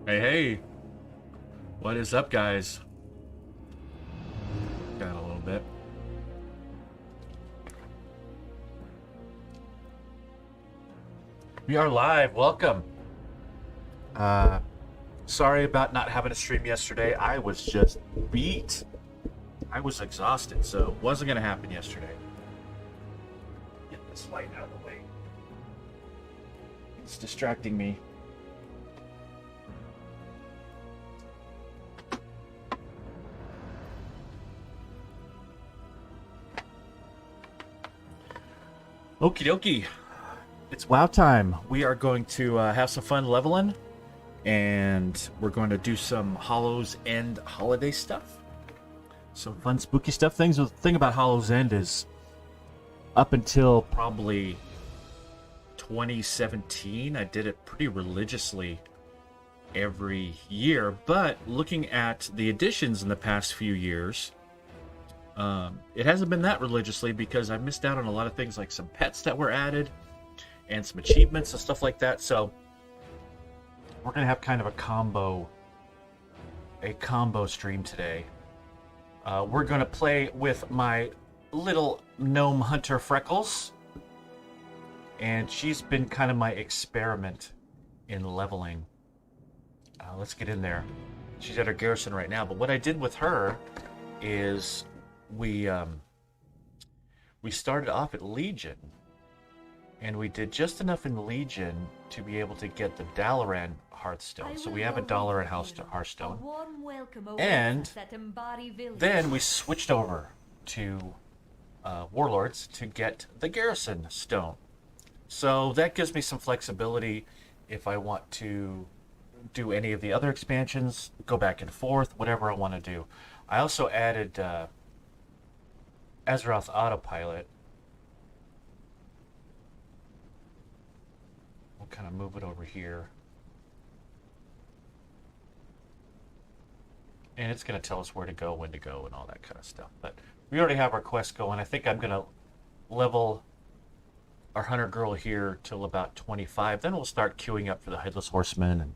Hey, hey, what is up, guys? Got a little bit. We are live. Welcome. Uh, Sorry about not having a stream yesterday. I was just beat. I was exhausted, so it wasn't going to happen yesterday. Get this light out of the way. It's distracting me. Okie dokie. It's WoW time. We are going to have some fun leveling, and we're going to do some Hallow's End holiday stuff. Some fun, spooky stuff. The thing about Hallow's End is, up until probably 2017, I did it pretty religiously every year. But looking at the additions in the past few years, it hasn't been that religiously because I missed out on a lot of things, like some pets that were added and some achievements and stuff like that. So we're gonna have kind of a combo stream today. We're gonna play with my little gnome hunter Freckles, and she's been kind of my experiment in leveling. Let's get in there. She's at her garrison right now, but what I did with her is we started off at Legion, and we did just enough in Legion to be able to get the Dalaran Hearthstone. So we have a Dalaran Hearthstone, and then we switched over to Warlords to get the Garrison Stone. So that gives me some flexibility if I want to do any of the other expansions, go back and forth, whatever I want to do. I also added Azeroth Autopilot. We'll kind of move it over here. And it's going to tell us where to go, when to go, and all that kind of stuff. But we already have our quest going. I think I'm going to level our hunter girl here till about 25. Then we'll start queuing up for the Headless Horsemen, and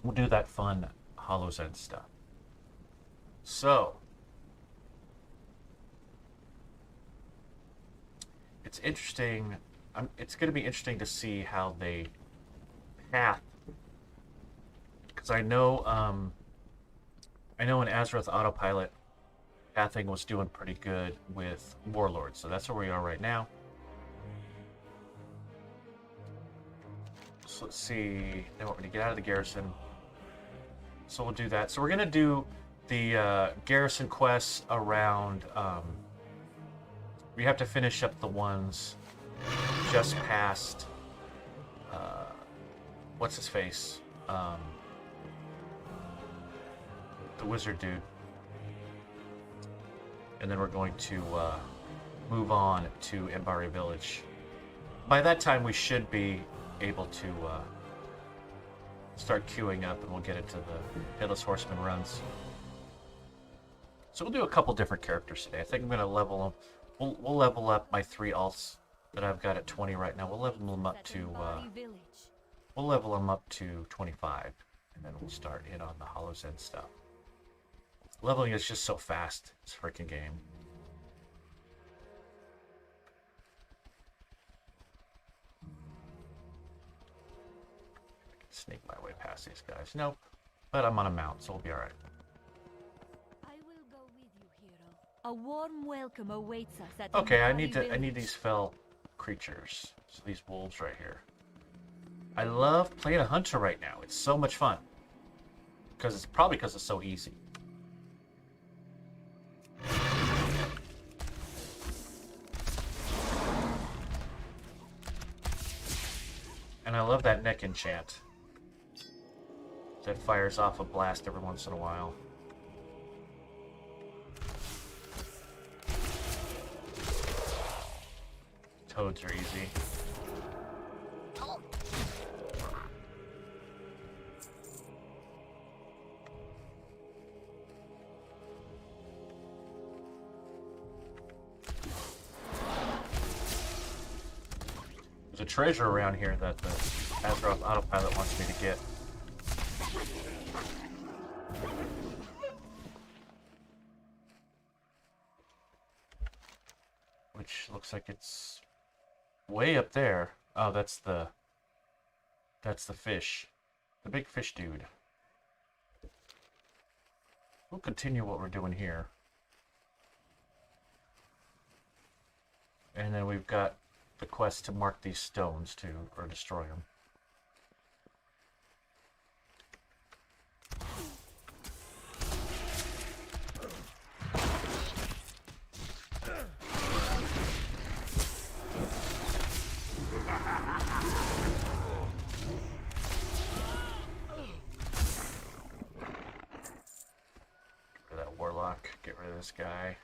we'll do that fun Hallow's End stuff. So it's interesting. It's going to be interesting to see how they path, because I know in Azeroth Autopilot, pathing was doing pretty good with Warlords, so that's where we are right now. So let's see. They want me to get out of the garrison, so we'll do that. So we're going to do the garrison quests around. We have to finish up the ones just past what's his face, the wizard dude, and then we're going to move on to Embari Village. By that time we should be able to start queuing up, and we'll get into the Headless Horseman runs. So we'll do a couple different characters today. I think I'm going to level them. We'll level up my 3 alts that I've got at 20 right now. We'll level them up to 25, and then we'll start in on the Hallow's End stuff. Leveling is just so fast, this freaking game. I can sneak my way past these guys. Nope, but I'm on a mount, so we'll be all right. A warm welcome awaits us at Okay, I need these fell creatures. So these wolves right here. I love playing a hunter right now. It's so much fun. Because it's so easy. And I love that neck enchant that fires off a blast every once in a while. Toads are easy. There's a treasure around here that the Azeroth Autopilot wants me to get. Which looks like it's way up there. Oh, that's the fish. The big fish dude. We'll continue what we're doing here. And then we've got the quest to mark these stones too, or destroy them. Get rid of that warlock, get rid of this guy.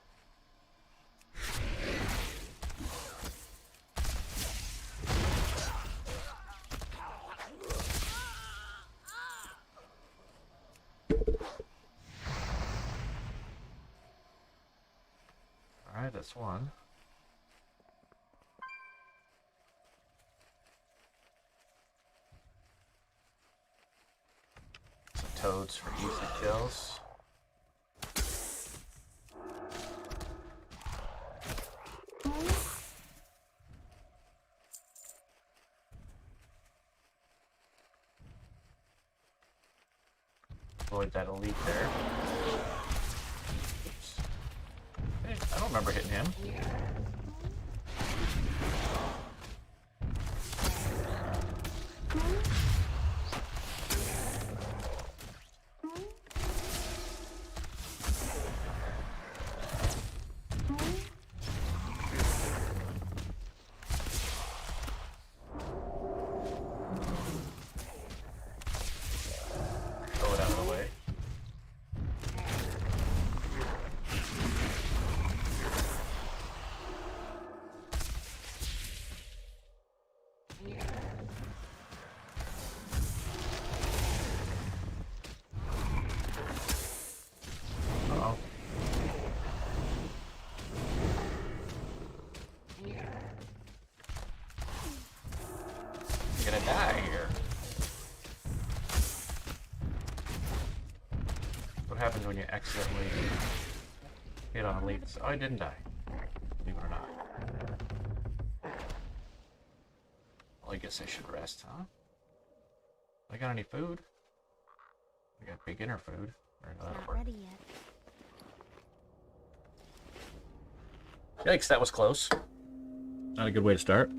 Alright, that's one. Some toads for easy kills. Avoid that elite there. Oops. Hey, I don't remember hitting him. Throw it out of the way. Uh-oh. You're gonna die here. What happens when you accidentally hit on elites? Oh, I didn't die. Believe it or not. Well, I guess I should rest, huh? I got any food? I got beginner food. Or no, that'll Not work. ready yet. Yikes, that was close. Not a good way to start.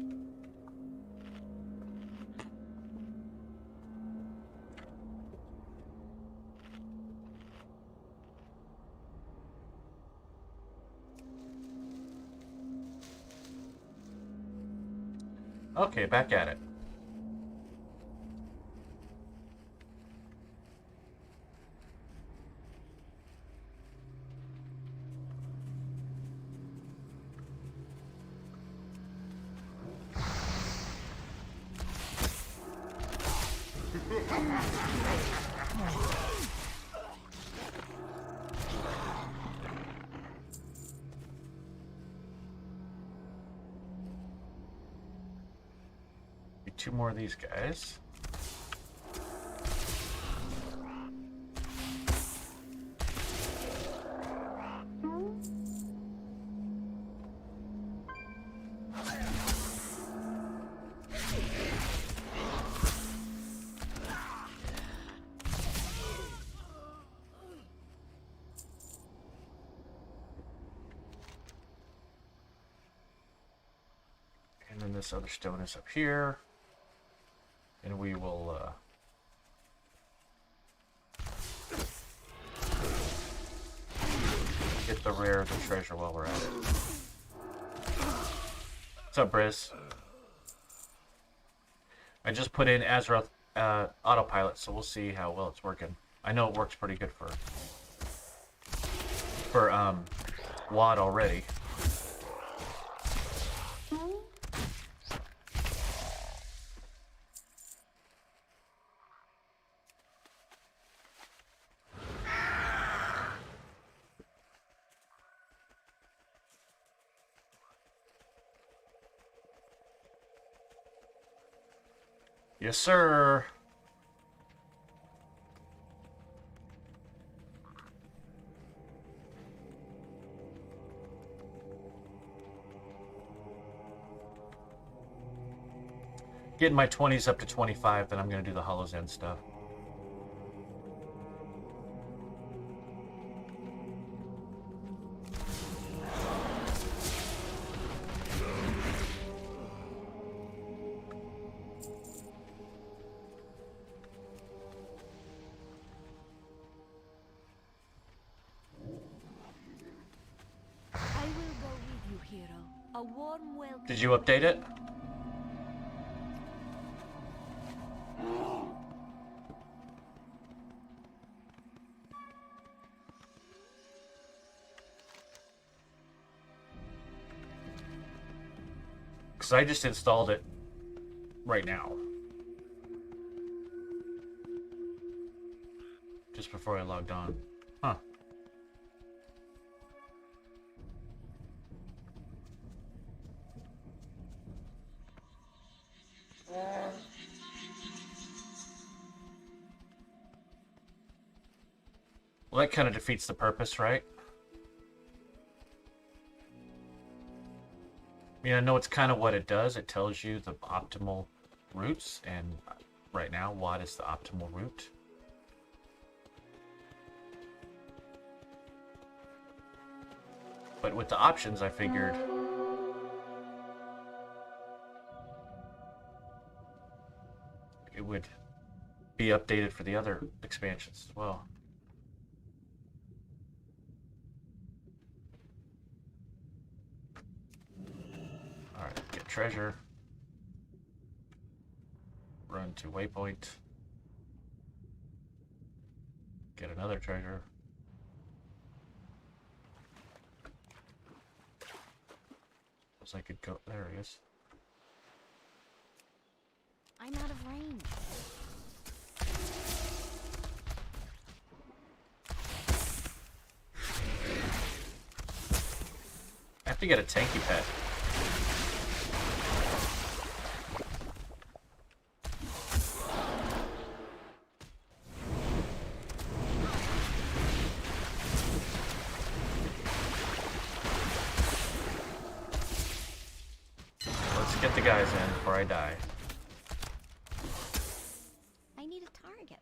Okay, back at it. Two more of these guys. And then this other stone is up here. And we will get the rare of the treasure while we're at it. What's up, Briz? I just put in Azeroth autopilot, so we'll see how well it's working. I know it works pretty good for WAD already. Yes, sir. Getting my 20s up to 25, then I'm going to do the Hallow's End stuff. I will go with you, hero. A warm welcome. Did you update it? Because I just installed it right now. Just before I logged on. Huh. Well, that kind of defeats the purpose, right? I mean, I know it's kind of what it does. It tells you the optimal routes, and right now, what is the optimal route? But with the options, I figured it would be updated for the other expansions as well. Alright, get treasure. Run to waypoint. Get another treasure. I could go. There he is. I'm out of range. I have to get a tanky pet. Get the guys in before I die. I need a target.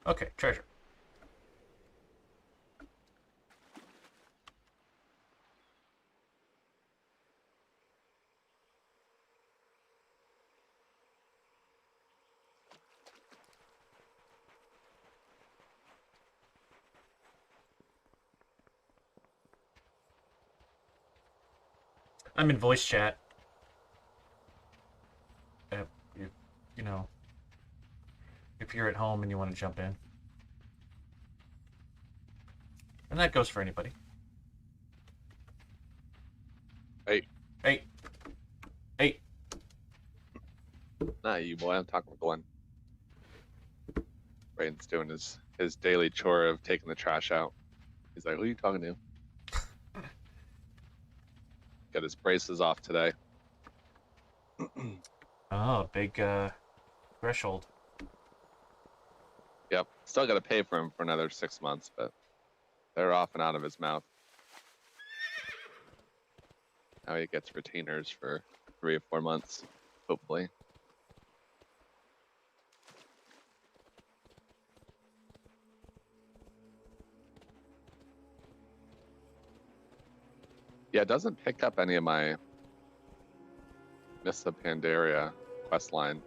Okay, treasure. I'm in voice chat. You know, if you're at home and you want to jump in. And that goes for anybody. Hey. Hey. Hey. Not you, boy. I'm talking with Glenn. Brayden's doing his daily chore of taking the trash out. He's like, who are you talking to? Got his braces off today. Oh, big threshold. Yep. Still got to pay for him for another 6 months, but they're off and out of his mouth. Now he gets retainers for 3 or 4 months, hopefully. Yeah, it doesn't pick up any of my Miss the Pandaria quest line.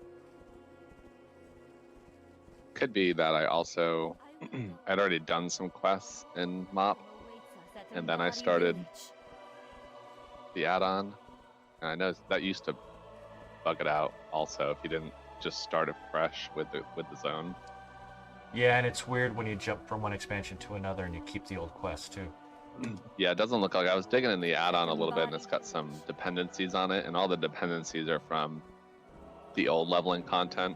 Could be that I also I'd already done some quests in MOP, and then I started the add-on. And I know that used to bug it out also if you didn't just start it fresh with the zone. Yeah, and it's weird when you jump from one expansion to another and you keep the old quest too. Yeah, it doesn't look like I was digging in the add-on a little bit, and it's got some dependencies on it, and all the dependencies are from the old leveling content.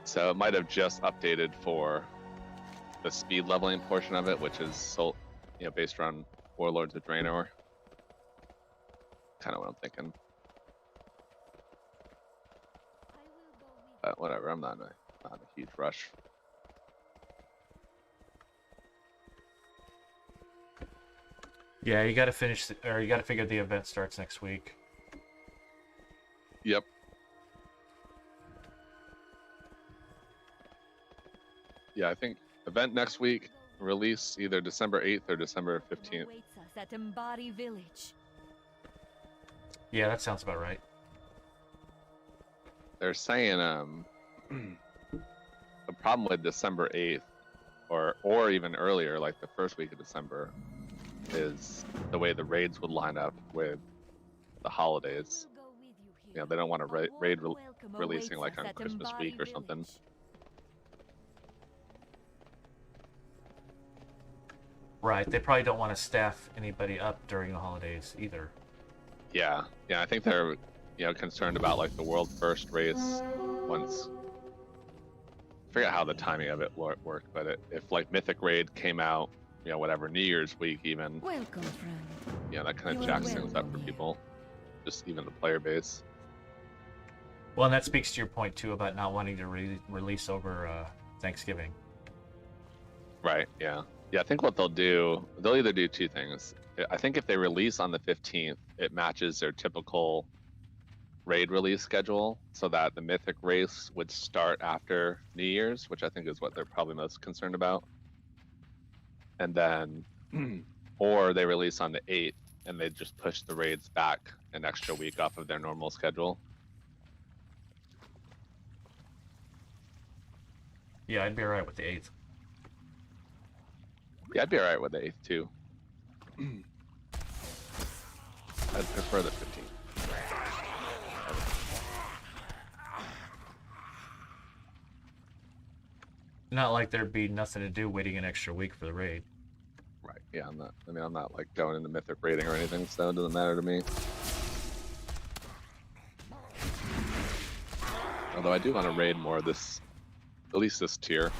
So it might have just updated for the speed leveling portion of it, which is based around Warlords of Draenor. Kind of what I'm thinking. But whatever, I'm not in a huge rush. Yeah, you got to finish, or you got to figure the event starts next week. Yep. Yeah, I think event next week, release either December 8th or December 15th. Awaits us at Embody Village. Yeah, that sounds about right. They're saying the problem with December 8th or even earlier, like the first week of December, is the way the raids would line up with the holidays. You know, they don't want to raid releasing like on Christmas week or something. Right, they probably don't want to staff anybody up during the holidays either. Yeah, I think they're, you know, concerned about like the world first race once. I forget how the timing of it worked, but if like Mythic Raid came out, you know, whatever, New Year's week even, Welcome, friend. yeah, that kind of jacks things up for people, just even the player base. Well, and that speaks to your point too about not wanting to release over Thanksgiving. Right. Yeah. I think what they'll either do two things. I think if they release on the 15th, it matches their typical raid release schedule, so that the Mythic race would start after New Year's, which I think is what they're probably most concerned about. And then, or they release on the 8th and they just push the raids back an extra week off of their normal schedule. Yeah, I'd be alright with the 8th. Yeah, I'd be alright with the 8th too. I'd prefer the 15th. Not like there'd be nothing to do waiting an extra week for the raid. Right. Yeah, I'm not like going into Mythic raiding or anything, so it doesn't matter to me. Although I do want to raid more of this, at least this tier.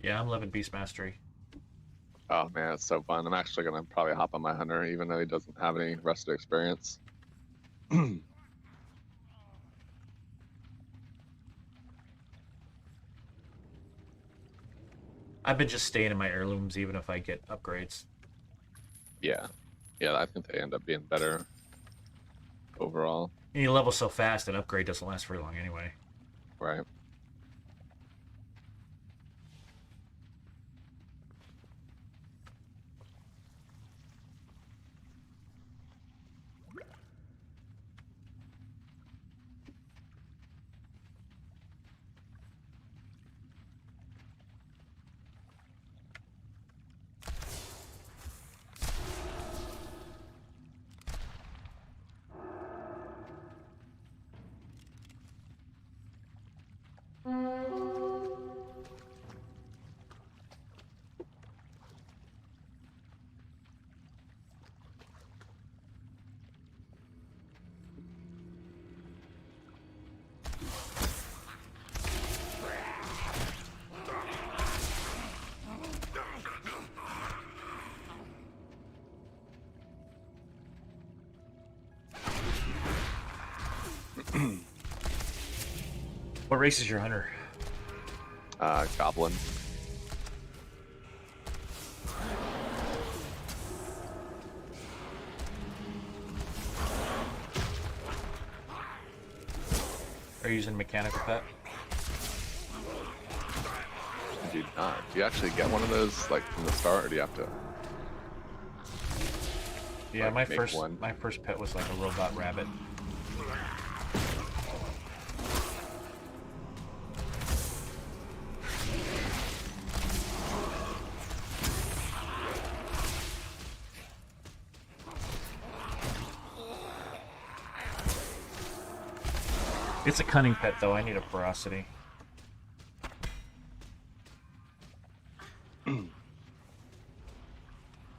Yeah, I'm loving Beast Mastery. Oh man, it's so fun. I'm actually gonna probably hop on my hunter, even though he doesn't have any rusted experience. I've been just staying in my heirlooms even if I get upgrades. Yeah, I think they end up being better overall. And you level so fast, an upgrade doesn't last very long anyway. Right. What race is your hunter? Goblin. Are you using mechanical pet? Do not. Do you actually get one of those like from the start, or do you have to? Yeah, like, my first pet was like a robot rabbit. It's a cunning pet, though. I need a ferocity.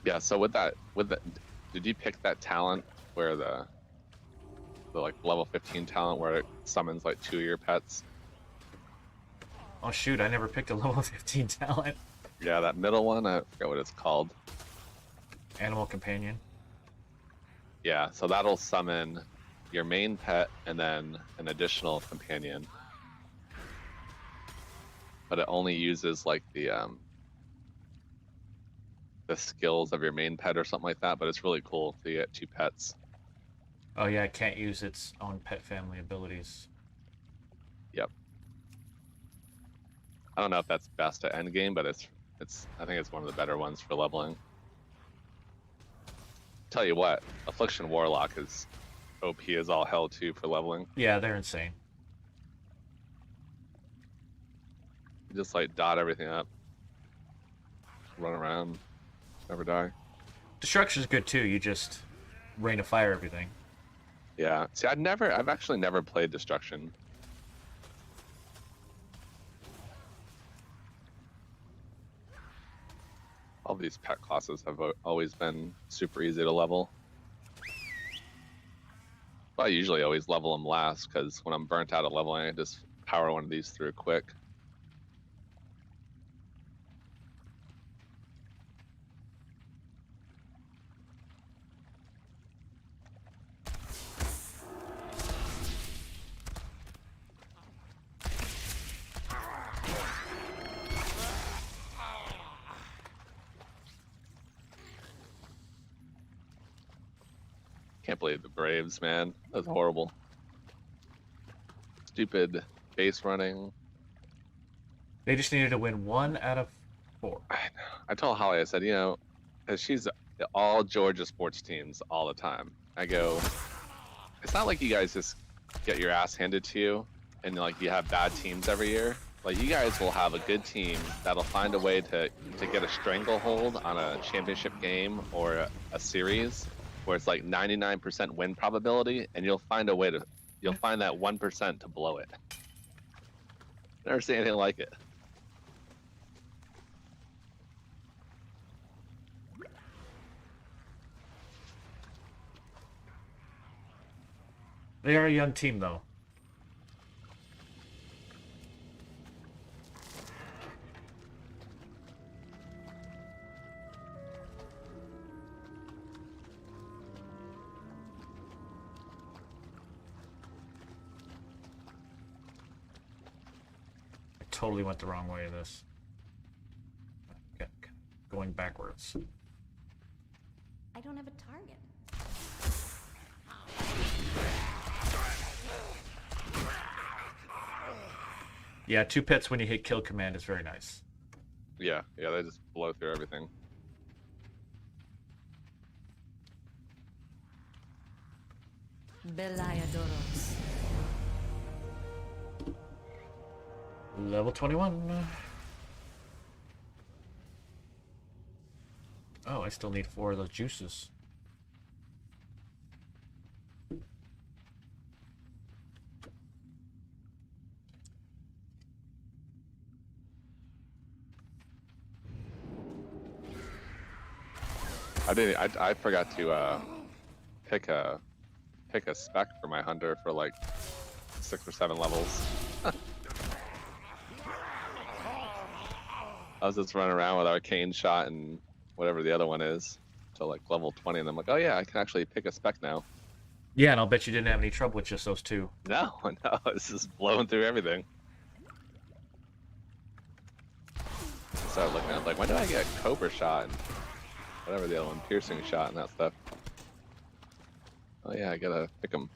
Yeah, Yeah. So with that, did you pick that talent where the like level 15 talent where it summons like 2 of your pets? Oh shoot, I never picked a level 15 talent. Yeah, that middle one. I forget what it's called. Animal companion. Yeah. So that'll summon your main pet and then an additional companion. But it only uses like the skills of your main pet or something like that. But it's really cool to get 2 pets. Oh yeah, it can't use its own pet family abilities. Yep. I don't know if that's best at endgame, but it's I think it's one of the better ones for leveling. Tell you what, Affliction Warlock is OP as all hell too for leveling. Yeah, they're insane. You just like dot everything up, run around, never die. Destruction's good too. You just rain of fire everything. Yeah. See, I've actually never played Destruction. All these pet classes have always been super easy to level. I usually always level them last because when I'm burnt out at leveling, I just power one of these through quick. Can't believe the Braves, man. That was horrible. Stupid base running. They just needed to win 1 out of 4. I told Holly, I said, you know, 'cause she's all Georgia sports teams all the time. I go, it's not like you guys just get your ass handed to you and like you have bad teams every year. Like you guys will have a good team that'll find a way to get a stranglehold on a championship game or a series where it's like 99% win probability, and you'll find that 1% to blow it. Never seen anything like it. They are a young team though. Totally went the wrong way of this. Okay, going backwards. I don't have a target. Yeah, 2 pets when you hit kill command is very nice. Yeah, they just blow through everything. Belayadoros. Level 21. Oh, I still need 4 of those juices. I forgot to pick a spec for my hunter for like 6 or 7 levels. I was just running around with arcane shot and whatever the other one is till like level 20, and I'm like, oh yeah, I can actually pick a spec now. Yeah, and I'll bet you didn't have any trouble with just those 2. No, it's just blowing through everything. I started looking at it, like, when do I get Cobra shot and whatever the other one, piercing shot and that stuff? Oh yeah, I gotta pick them.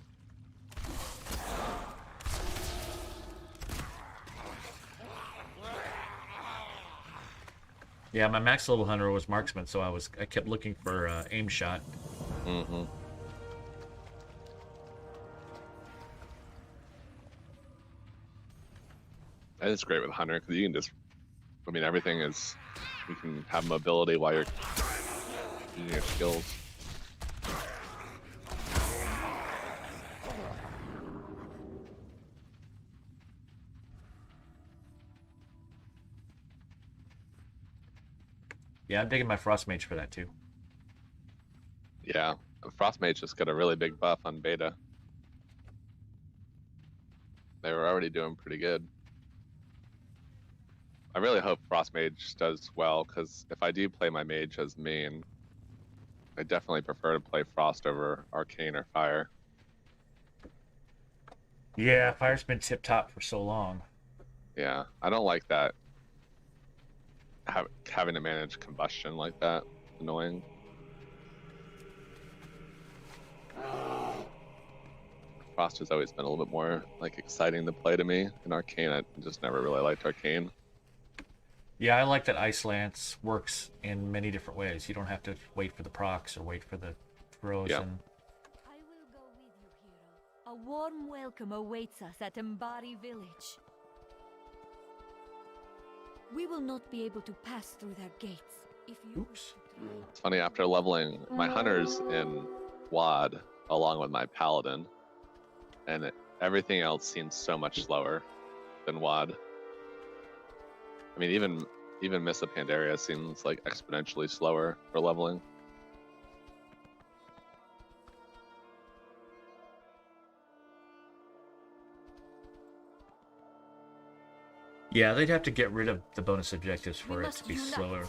Yeah, my max level hunter was marksman, so I kept looking for aim shot. Mm-hmm. And it's great with hunter because you can just, I mean, everything is, you can have mobility while you're using your skills. Yeah, I'm digging my frost mage for that too. Yeah, Frostmage just got a really big buff on beta. They were already doing pretty good. I really hope Frostmage does well, because if I do play my mage as main, I definitely prefer to play Frost over Arcane or Fire. Yeah, fire's been tip top for so long. Yeah, I don't like that. Having to manage combustion like that, annoying. Frost has always been a little bit more like exciting to play to me. In Arcane, I just never really liked Arcane. Yeah, I like that Ice Lance works in many different ways. You don't have to wait for the procs or wait for the throws. Yeah. And I will go with you, hero. A warm welcome awaits us at Embody Village. We will not be able to pass through their gates if you. Oops. It's funny, after leveling my hunters in WoD along with my paladin, and everything else seems so much slower than WoD. I mean, even Miss of Pandaria seems like exponentially slower for leveling. Yeah, they'd have to get rid of the bonus objectives for We it must to be unite. slower.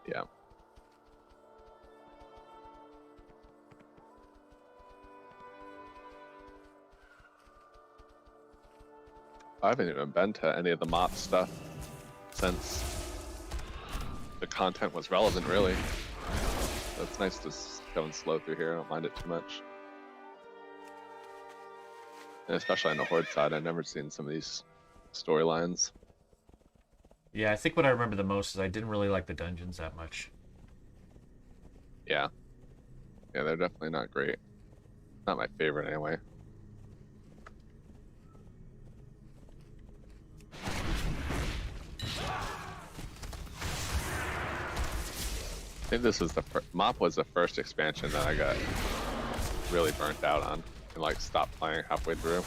Yeah. I haven't even been to any of the mop stuff since the content was relevant, really. So it's nice to go and slow through here. I don't mind it too much. And especially on the Horde side, I've never seen some of these storylines. Yeah, I think what I remember the most is I didn't really like the dungeons that much. Yeah. Yeah, they're definitely not great. Not my favorite, anyway. I think this was the Mop was the first expansion that I got really burnt out on and like stopped playing halfway through.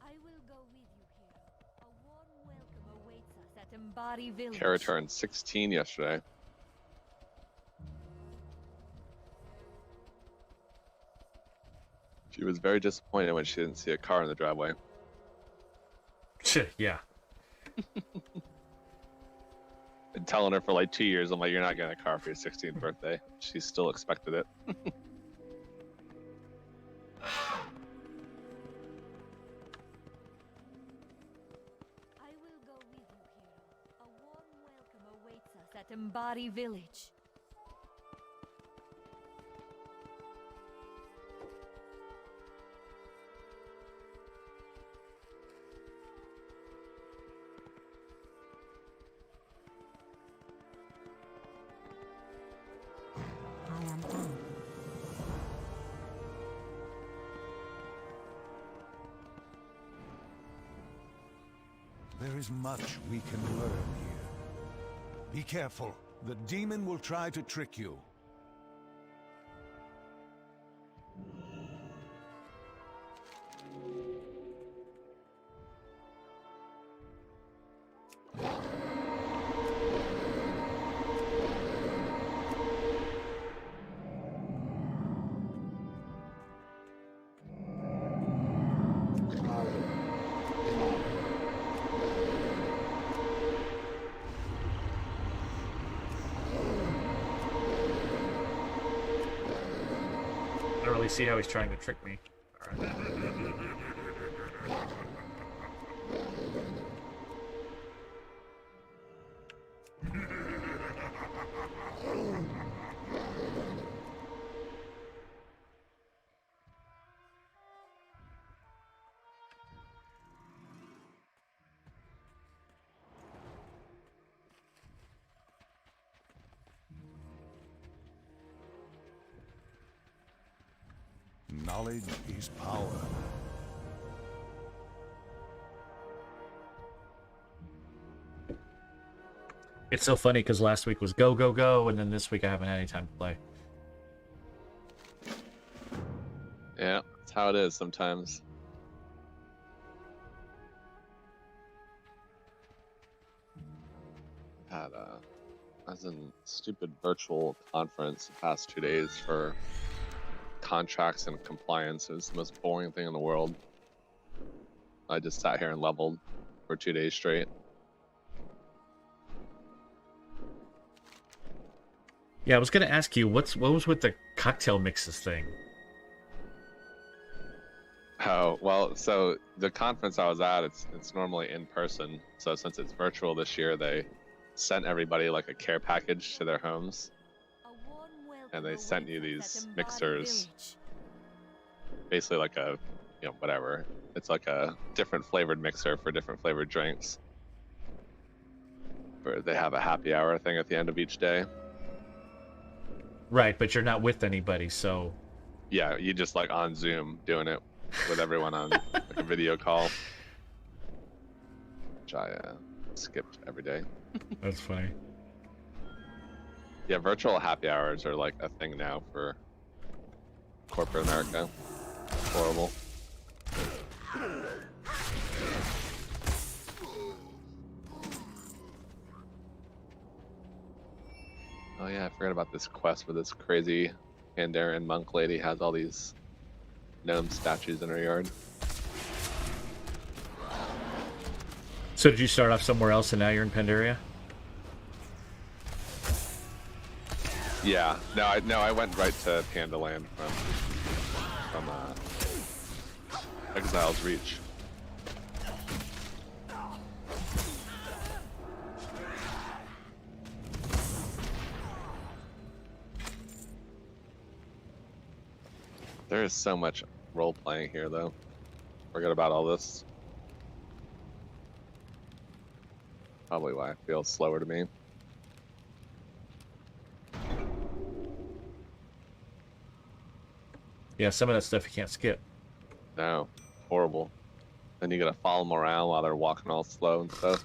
I will go with you, hero. A warm welcome awaits us at Embody Village. Kara turned 16 yesterday. She was very disappointed when she didn't see a car in the driveway. Yeah. Been telling her for like 2 years, I'm like, you're not getting a car for your 16th birthday. She still expected it. I will go with you, hero. A warm welcome awaits us at Embody Village. I am on. There is much we can learn here. Be careful. The demon will try to trick you. I don't really see how he's trying to trick me. All right. Knowledge is power. It's so funny because last week was go, go, go, and then this week I haven't had any time to play. Yeah, that's how it is sometimes. I was in stupid virtual conference the past 2 days for contracts and compliance. It was the most boring thing in the world. I just sat here and leveled for 2 days straight. Yeah, I was gonna ask you what was with the cocktail mixes thing. Oh, well, so the conference I was at, it's normally in person. So since it's virtual this year, they sent everybody like a care package to their homes. And they sent you these mixers. Basically like a, whatever. It's like a different flavored mixer for different flavored drinks. Or they have a happy hour thing at the end of each day. Right, but you're not with anybody, so... Yeah, you just like on Zoom doing it with everyone on like a video call. Which I skipped every day. That's funny. Yeah, virtual happy hours are like a thing now for corporate America. It's horrible. Oh yeah, I forgot about this quest where this crazy Pandaren monk lady has all these gnome statues in her yard. So did you start off somewhere else and now you're in Pandaria? Yeah, no, I went right to Pandaland from Exile's Reach. There is so much role playing here, though. Forget about all this. Probably why it feels slower to me. Yeah, some of that stuff you can't skip. No, horrible. Then you gotta follow them around while they're walking all slow and stuff.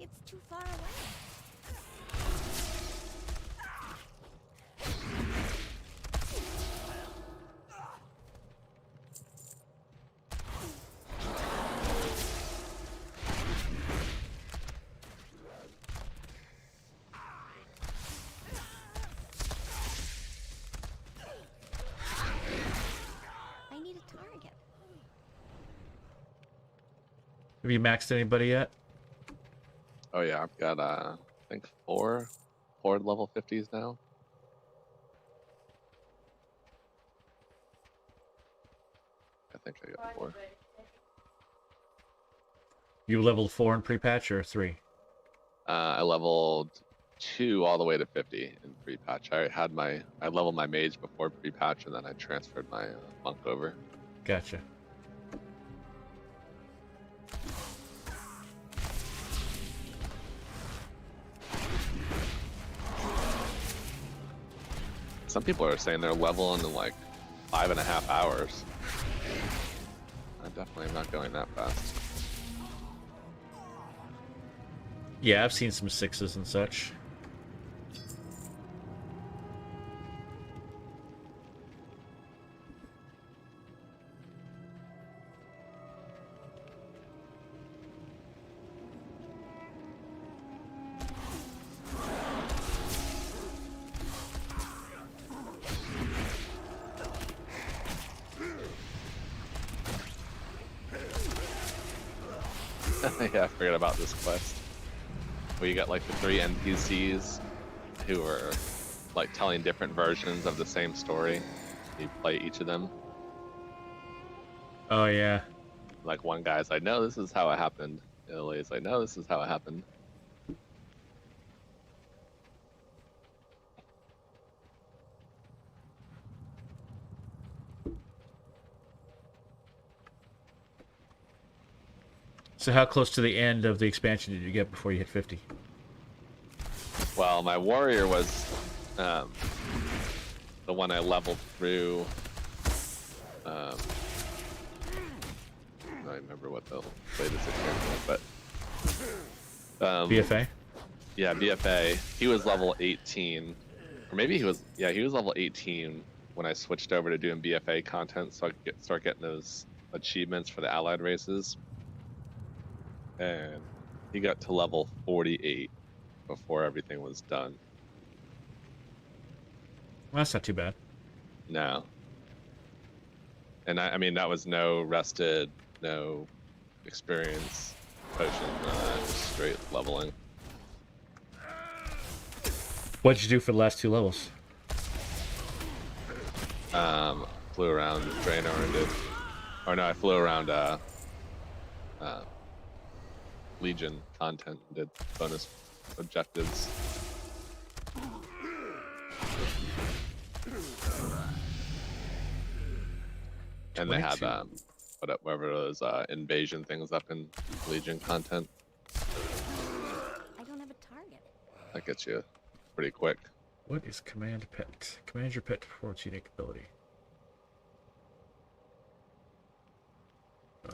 It's too far away. I need a target. Have you maxed anybody yet? Oh yeah, I've got I think four level 50s now. I think I got 4. You leveled 4 in pre-patch or 3? I leveled 2 all the way to 50 in pre-patch. I leveled my mage before pre-patch, and then I transferred my monk over. Gotcha. Some people are saying they're leveling in like 5.5 hours. I definitely am not going that fast. Yeah, I've seen some 6s and such. Yeah, I forgot about this quest. Where you got like the 3 NPCs who are like telling different versions of the same story. You play each of them. Oh yeah. Like one guy's like, no, this is how it happened. The other lady's like, no, this is how it happened. So how close to the end of the expansion did you get before you hit 50? Well, my warrior was the one I leveled through. I don't remember what the latest expansion was, but BFA? Yeah, BFA. He was level 18, or maybe he was level 18 when I switched over to doing BFA content, so I could start getting those achievements for the allied races. And he got to level 48 before everything was done. Well, that's not too bad. No. And I mean, that was no rested, no experience potion, just straight leveling. What'd you do for the last 2 levels? Flew around Draenor and did, or no, I flew around Legion content and did bonus objectives. And they had whatever those invasion things up in Legion content. I don't have a target. That gets you pretty quick. What is command pet? Command your pet for its unique ability.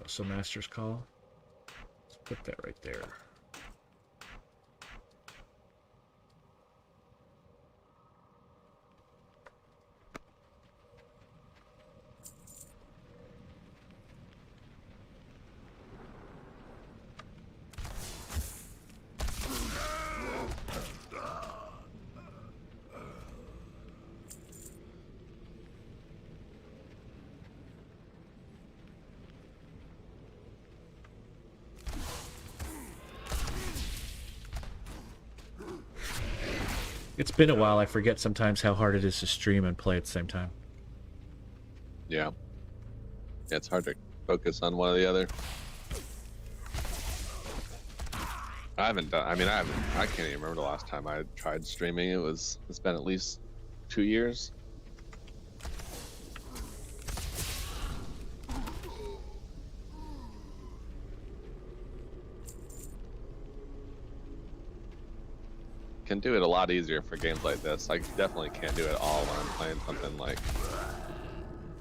So Master's Call. Let's put that right there. It's been a while. I forget sometimes how hard it is to stream and play at the same time. Yeah. Yeah, it's hard to focus on one or the other. I haven't done. I mean, I can't even remember the last time I tried streaming. It's been at least 2 years. Can do it a lot easier for games like this. I definitely can't do it all when I'm playing something like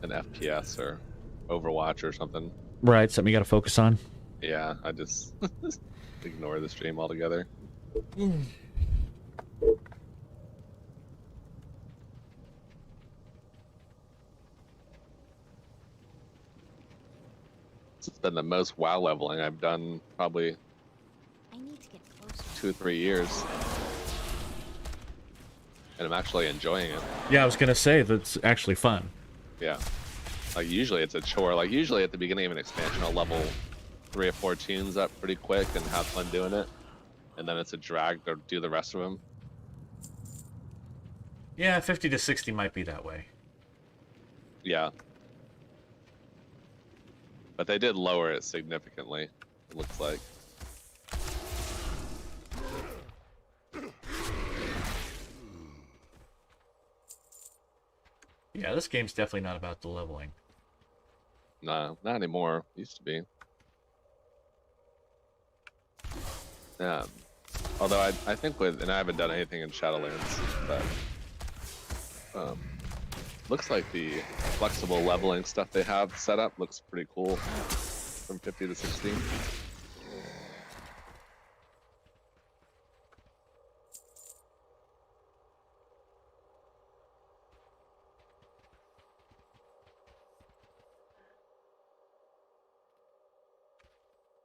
an FPS or Overwatch or something. Right, something you got to focus on. Yeah, I just ignore the stream altogether. It's been the most WoW leveling I've done probably I need to get closer. 2 or 3 years. And I'm actually enjoying it. Yeah, I was gonna say that's actually fun. Yeah. Like usually it's a chore. Like usually at the beginning of an expansion I'll level 3 or 4 tunes up pretty quick and have fun doing it. And then it's a drag to do the rest of them. Yeah, 50 to 60 might be that way. Yeah. But they did lower it significantly, it looks like. Yeah, this game's definitely not about the leveling. No, not anymore. Used to be. Although I think and I haven't done anything in Shadowlands, but looks like the flexible leveling stuff they have set up looks pretty cool from 50 to 60.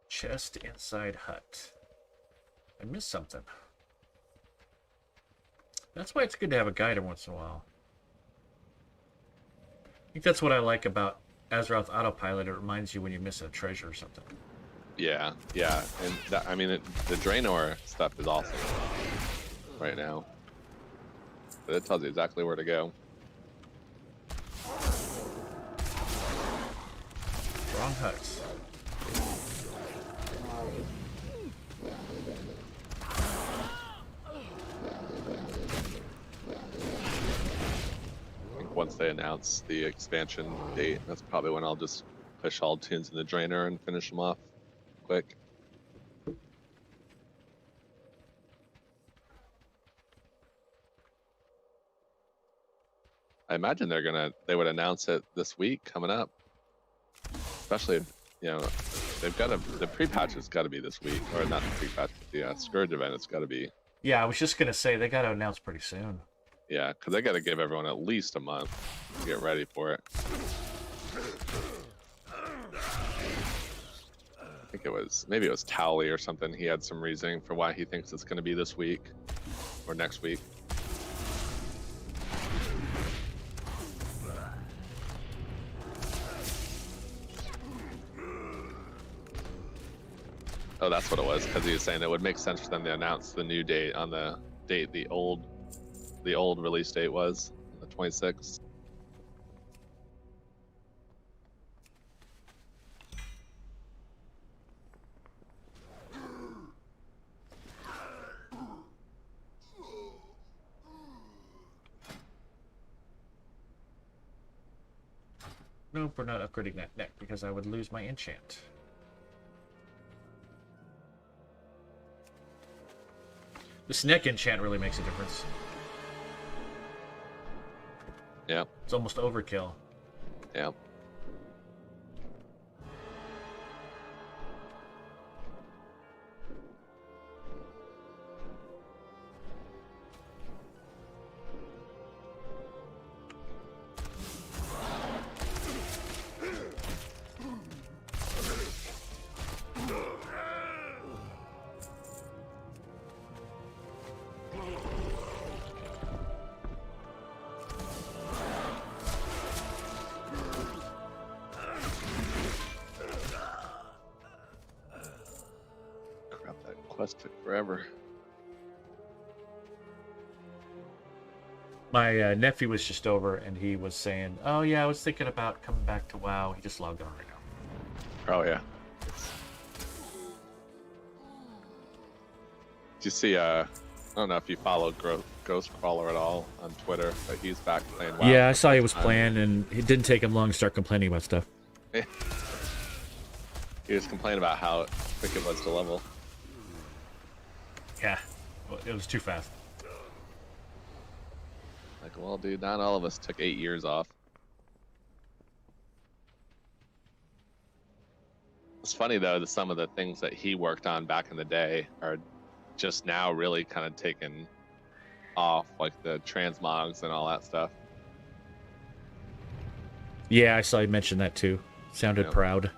Chest inside hut. I missed something. That's why it's good to have a guide every once in a while. I think that's what I like about Azeroth Autopilot. It reminds you when you miss a treasure or something. Yeah, yeah, and that, I mean, the Draenor stuff is awesome right now. But it tells you exactly where to go. Wrong huts. I think once they announce the expansion date, that's probably when I'll just push all tunes in the Draenor and finish them off quick. I imagine they would announce it this week coming up. Especially if, the pre-patch has got to be this week, or not the pre-patch, but the Scourge event, it's got to be. Yeah, I was just gonna say they got to announce pretty soon. Yeah, because they got to give everyone at least a month to get ready for it. I think maybe it was Towley or something. He had some reasoning for why he thinks it's going to be this week or next week. Oh, that's what it was, because he was saying it would make sense for them to announce the new date on the date the old release date was, the 26th. Nope, we're not upgrading that neck because I would lose my enchant. This neck enchant really makes a difference. Yeah. It's almost overkill. Yeah. Quest took forever. My nephew was just over, and he was saying, "Oh yeah, I was thinking about coming back to WoW." He just logged on right now. Oh yeah. Did you see? I don't know if you followed Ghost Crawler at all on Twitter, but he's back playing WoW. Yeah, I saw he was playing, and it didn't take him long to start complaining about stuff. He was complaining about how quick it was to level. Yeah, well, it was too fast. Like, well, dude, not all of us took 8 years off. It's funny, though, that some of the things that he worked on back in the day are just now really kind of taken off, like the transmogs and all that stuff. Yeah, I saw you mention that too. Sounded proud.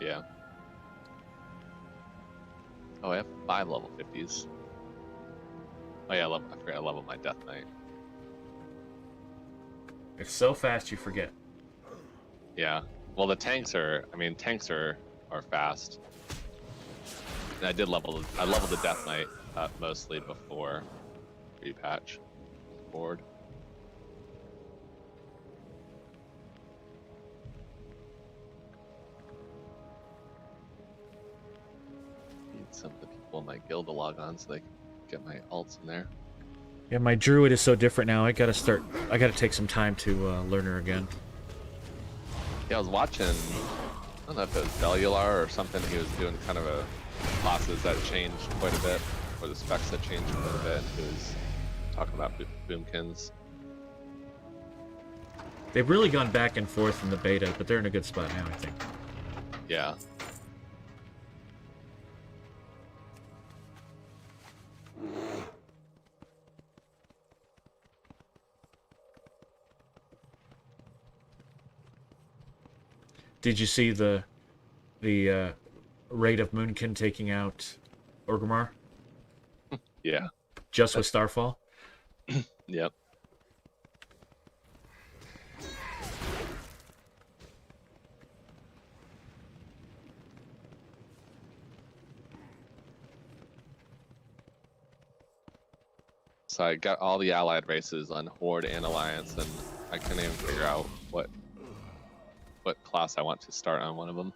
Yeah. Oh, I have 5 level 50s. Oh yeah, I forgot I leveled my Death Knight. It's so fast you forget. Yeah. Well, the tanks are fast. And I leveled the Death Knight mostly before repatch board. Need some of the people in my guild to log on so they can get my alts in there. Yeah, my druid is so different now. I gotta take some time to learn her again. Yeah, I was watching, I don't know if it was Bellular or something. He was doing kind of a classes that changed quite a bit, or the specs that changed quite a bit. He was talking about boomkins. They've really gone back and forth in the beta, but they're in a good spot now, I think. Yeah. Did you see the rate of Moonkin taking out Orgrimmar? Yeah. Just with Starfall? Yep. So I got all the allied races on Horde and Alliance, and I couldn't even figure out what class I want to start on one of them.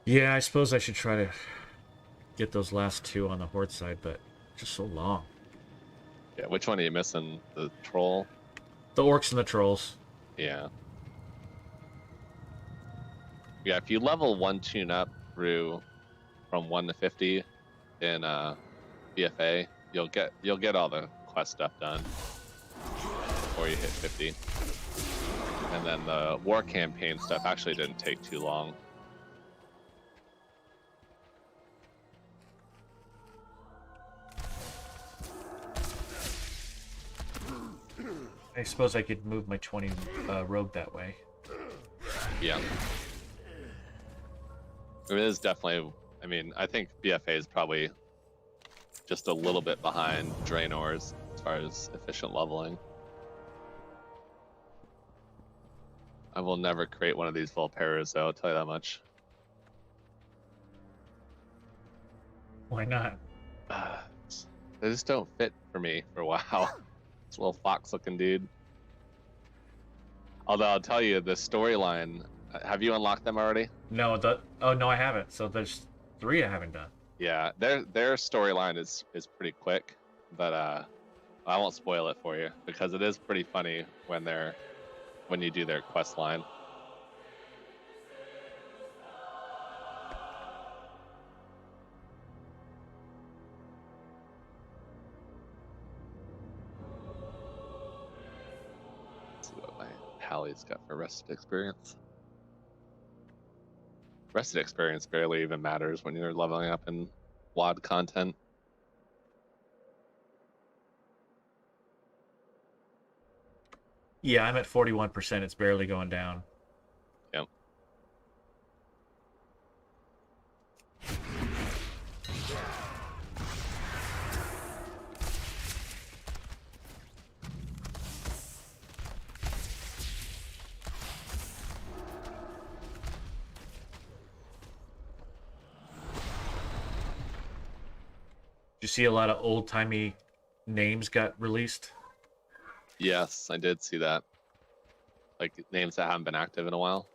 Yeah, I suppose I should try to get those last two on the Horde side, but just so long. Yeah, which one are you missing? The troll? The orcs and the trolls. Yeah. Yeah, if you level one tune up through from 1 to 50 in BFA, you'll get all the quest stuff done before you hit 50. And then the war campaign stuff actually didn't take too long. I suppose I could move my 20 rogue that way. Yeah. It is definitely, I mean, I think BFA is probably just a little bit behind Draenor's as far as efficient leveling. I will never create one of these Volperas, though, I'll tell you that much. Why not? They just don't fit for me for a while. This little fox-looking dude. Although I'll tell you, the storyline. Have you unlocked them already? No, oh no, I haven't. So there's 3 I haven't done. Yeah, their storyline is pretty quick, but I won't spoil it for you because it is pretty funny when you do their quest line. Let's see what my Hallie's got for rested experience. Rested experience barely even matters when you're leveling up in WoD content. Yeah, I'm at 41%. It's barely going down. Yep. Did you see a lot of old-timey names got released? Yes, I did see that. Like names that haven't been active in a while.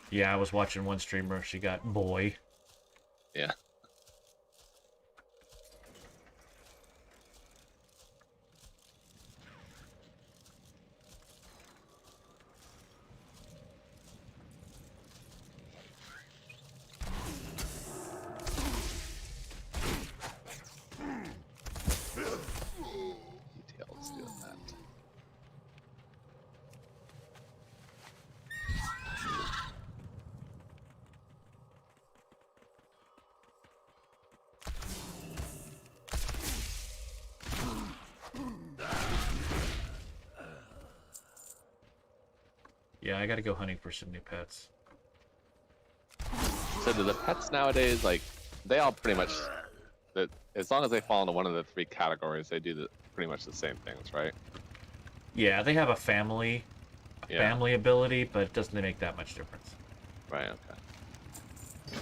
Yeah, I was watching one streamer. She got boy. Yeah. Details doing that. Yeah, I gotta go hunting for some new pets. So do the pets nowadays, like, they all pretty much, as long as they fall into one of the 3 categories, they do pretty much the same things, right? Yeah, they have a family ability, but it doesn't make that much difference. Right, okay.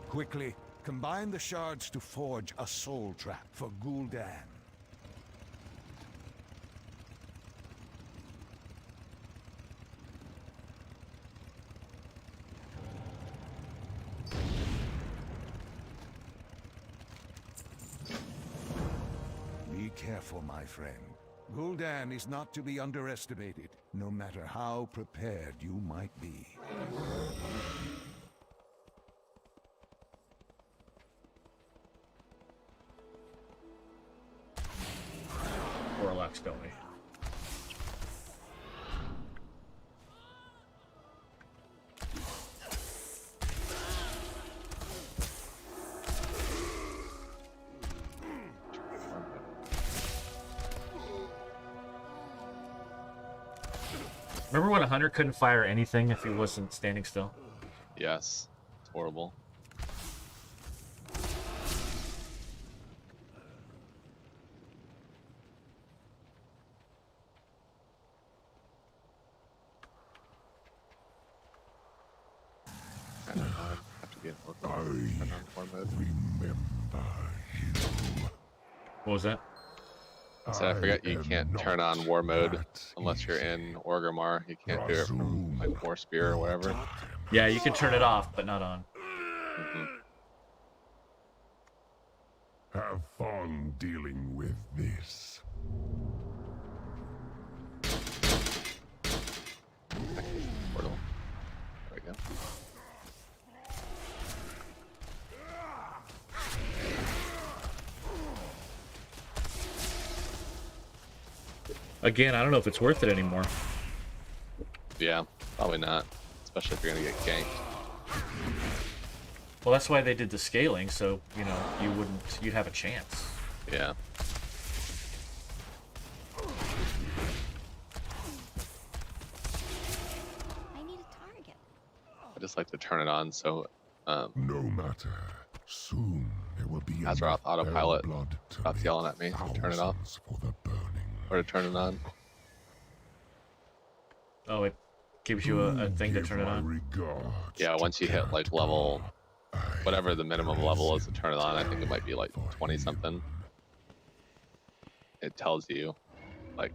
Quickly, combine the shards to forge a soul trap for Gul'dan. Be careful, my friend. Gul'dan is not to be underestimated, no matter how prepared you might be. Warlocks, don't we? Remember when a hunter couldn't fire anything if he wasn't standing still? Yes. It's horrible. Turn on war mode. remember you. What was that? So I forgot you am can't turn not on war mode that unless you're easy. in Orgrimmar. You can't do it from like War Spear or whatever. Yeah, you can turn it off, but not on. Hmm. Have fun dealing with this. Portal. There we go. Again, I don't know if it's worth it anymore. Yeah, probably not. Especially if you're gonna get ganked. Well, that's why they did the scaling, so, you know, you'd have a chance. Yeah. I need a target. I just like to turn it on so No matter. Soon there will be Azeroth enough autopilot blood to stops make yelling at me to turn it off. thousands for the burning. Or to turn it on. Oh, it gives you a thing to turn it on? Yeah, once you hit like level, whatever the minimum level is to turn it on, I think it might be like 20 something. It tells you, like,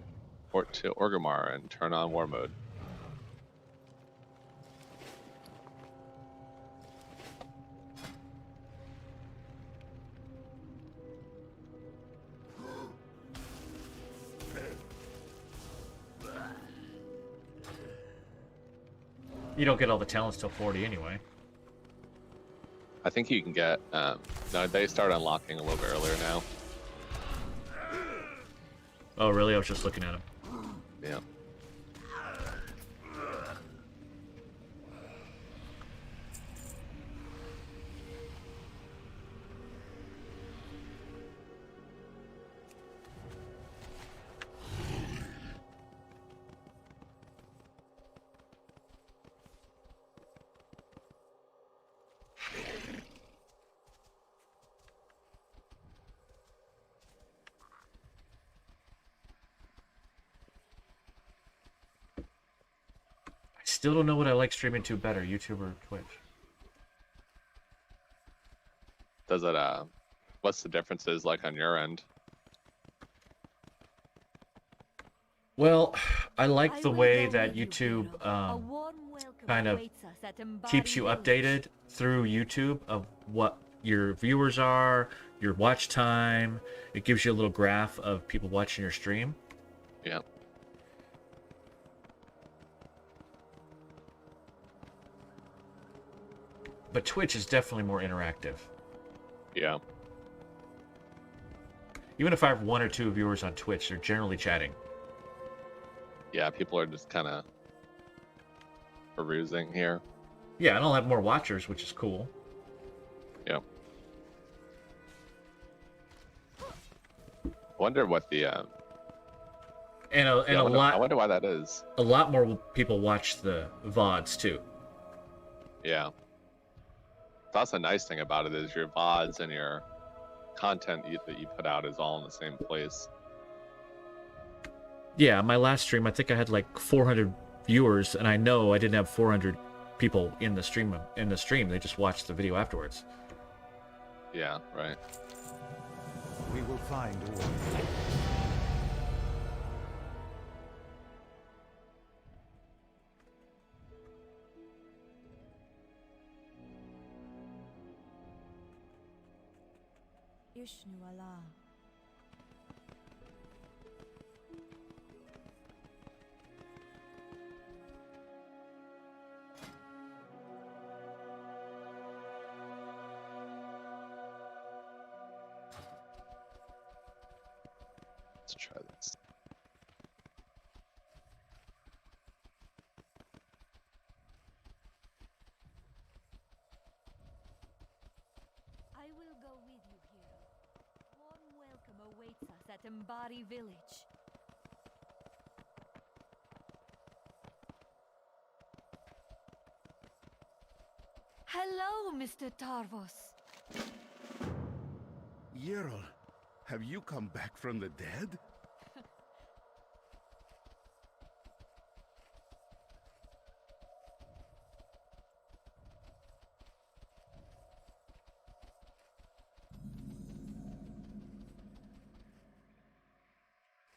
port to Orgrimmar and turn on war mode. You don't get all the talents till 40 anyway. I think you can get, no, they start unlocking a little bit earlier now. Oh, really? I was just looking at them. Yeah. I still don't know what I like streaming to better, YouTube or Twitch. Does it, what's the differences like on your end? Well, I like the way that YouTube kind of keeps you updated through YouTube of what your viewers are, your watch time. It gives you a little graph of people watching your stream. Yeah. But Twitch is definitely more interactive. Yeah. Even if I have one or two viewers on Twitch, they're generally chatting. Yeah, people are just kind of perusing here. Yeah, and I'll have more watchers, which is cool. Yeah. I wonder what the And a I lot, wonder why that is. a lot more people watch the VODs too. Yeah. That's the nice thing about it is your VODs and your content that you put out is all in the same place. Yeah, my last stream, I think I had like 400 viewers, and I know I didn't have 400 people in the stream. They just watched the video afterwards. Yeah, right. We will find a way. Ishnu Allah. Let's try this. I will go with you, hero. Warm welcome awaits us at Embody Village. Hello, Mr. Tarvos. Yerl, have you come back from the dead?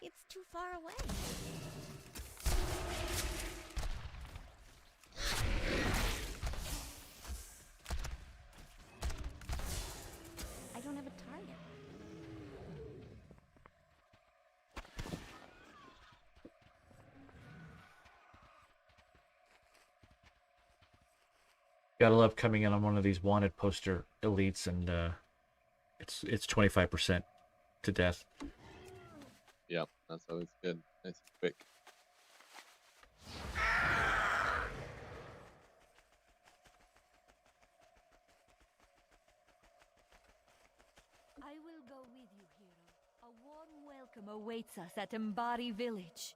It's too far away. I don't have a target. Gotta love coming in on one of these wanted poster elites, and it's 25% to death. Yep, that's always good. Nice and quick. I will go with you, hero. A warm welcome awaits us at Embody Village.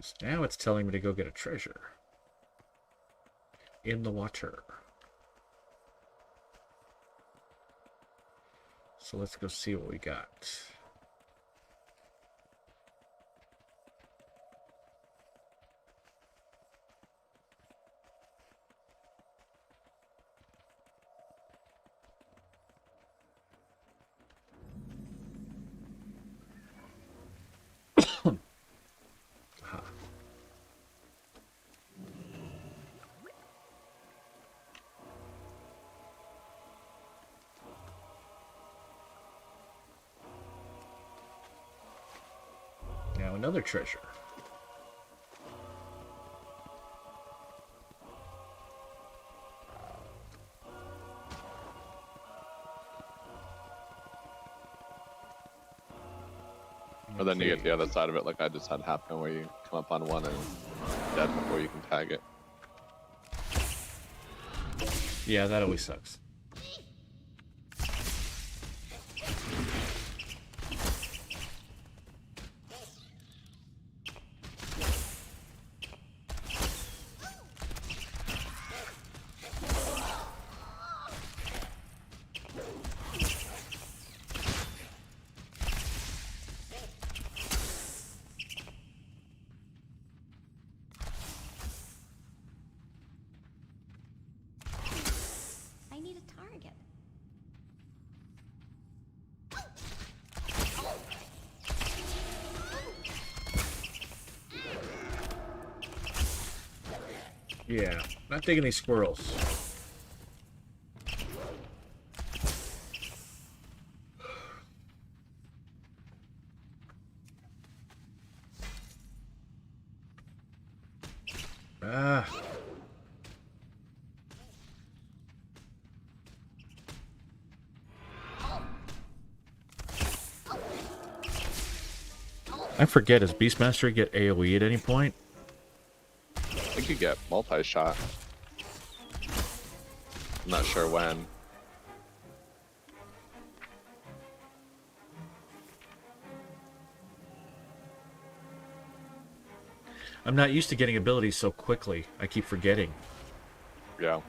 So now it's telling me to go get a treasure in the water. So let's go see what we got. Now another treasure. Or then you get the other side of it, like I just had happen, where you come up on one and dead before you can tag it. Yeah, that always sucks. I need a target. Yeah, not taking these squirrels. Ah. I forget, does Beastmaster get AoE at any point? I think you get multi-shot. I'm not sure when. I'm not used to getting abilities so quickly. I keep forgetting. Yeah.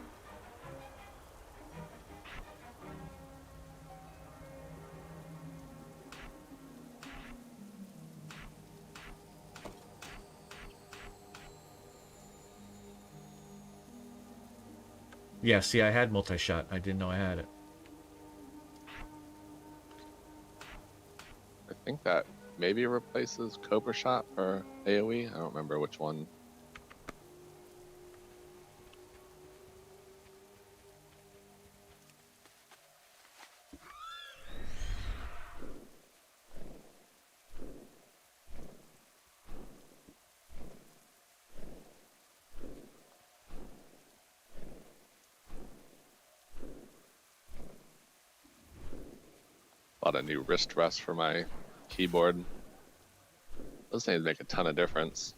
Yeah, see, I had multi-shot. I didn't know I had it. I think that maybe replaces Cobra Shot for AoE. I don't remember which one. Bought a new wrist rest for my keyboard. Those things make a ton of difference.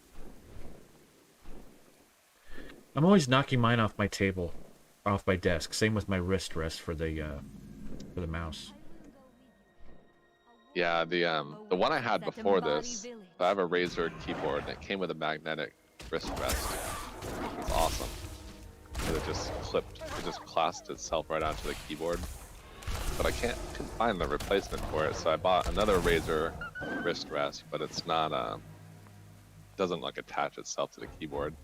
I'm always knocking mine off my table, off my desk. Same with my wrist rest for the mouse. Yeah, the one I had before this, I have a Razer keyboard and it came with a magnetic wrist rest. It was awesome. It just clasped itself right onto the keyboard. But I couldn't find the replacement for it, so I bought another Razer wrist rest, but it's not doesn't like attach itself to the keyboard.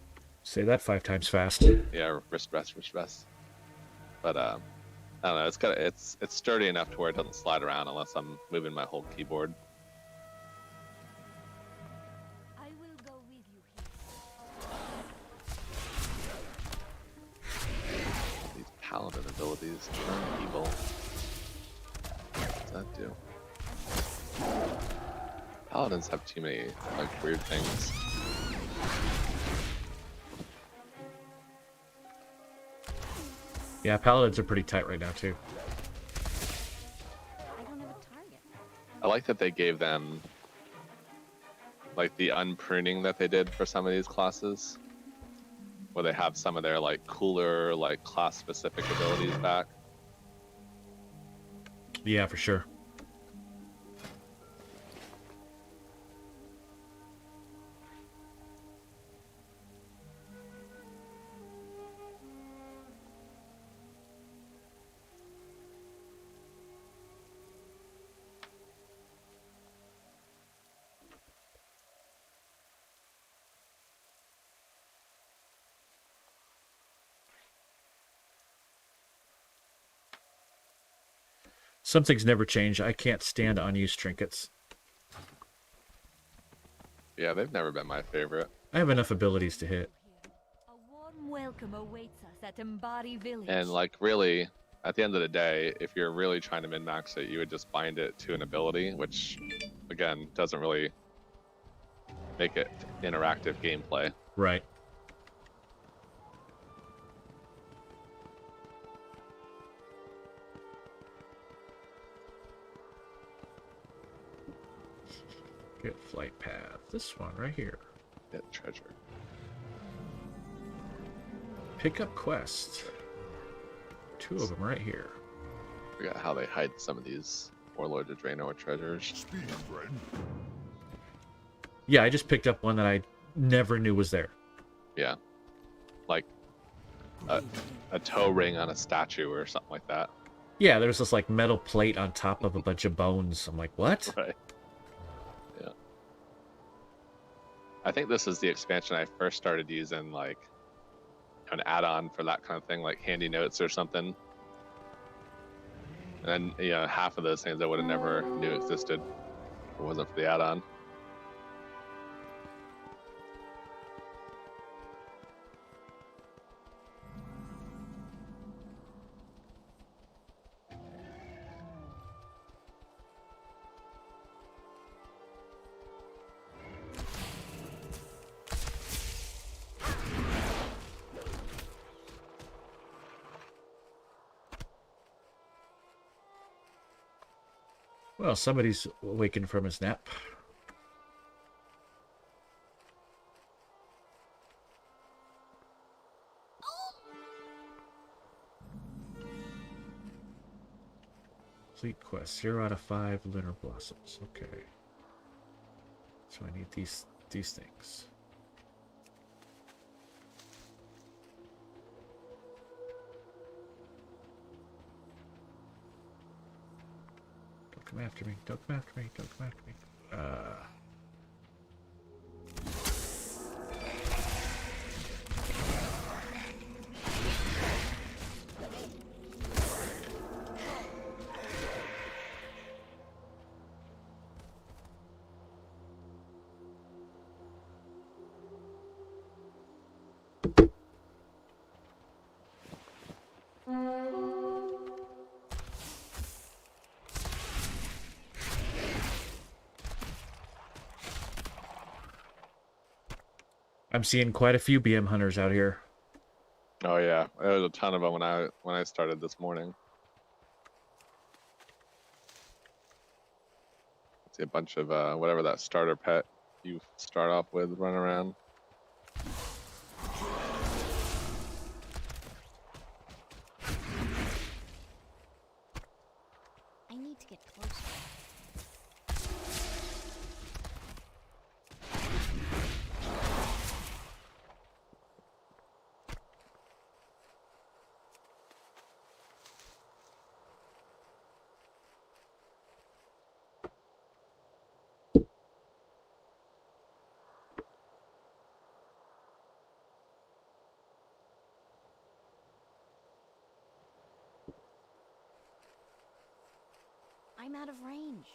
Say that 5 times fast. Yeah, wrist rest. But I don't know. It's sturdy enough to where it doesn't slide around unless I'm moving my whole keyboard. I will go with you here. These paladin abilities, turn evil. What does that do? Paladins have too many like weird things. Yeah, paladins are pretty tight right now too. I don't have a target. I like that they gave them like the unpruning that they did for some of these classes, where they have some of their like cooler like class specific abilities back. Yeah, for sure. Some things never change. I can't stand unused trinkets. Yeah, they've never been my favorite. I have enough abilities to hit. A warm welcome awaits us at Embody Village. And like really, at the end of the day, if you're really trying to min-max it, you would just bind it to an ability, which again doesn't really make it interactive gameplay. Right. Get flight path. This one right here. Get treasure. Pick up quest. 2 of them right here. Forgot how they hide some of these Warlord of Draenor treasures. Speak, friend. Yeah, I just picked up one that I never knew was there. Yeah, like a toe ring on a statue or something like that. Yeah, there's this like metal plate on top of a bunch of bones. I'm like, what? Right. Yeah. I think this is the expansion I first started using, like an add-on for that kind of thing, like handy notes or something. And then, half of those things I would have never knew existed if it wasn't for the add-on. Well, somebody's awakened from his nap. Complete quest. 0 out of 5 lunar blossoms. Okay. So I need these things. Don't come after me. Don't come after me. Don't come after me. I'm seeing quite a few BM hunters out here. Oh yeah, there was a ton of them when I started this morning. See a bunch of whatever that starter pet you start off with run around. I need to get closer. I'm out of range.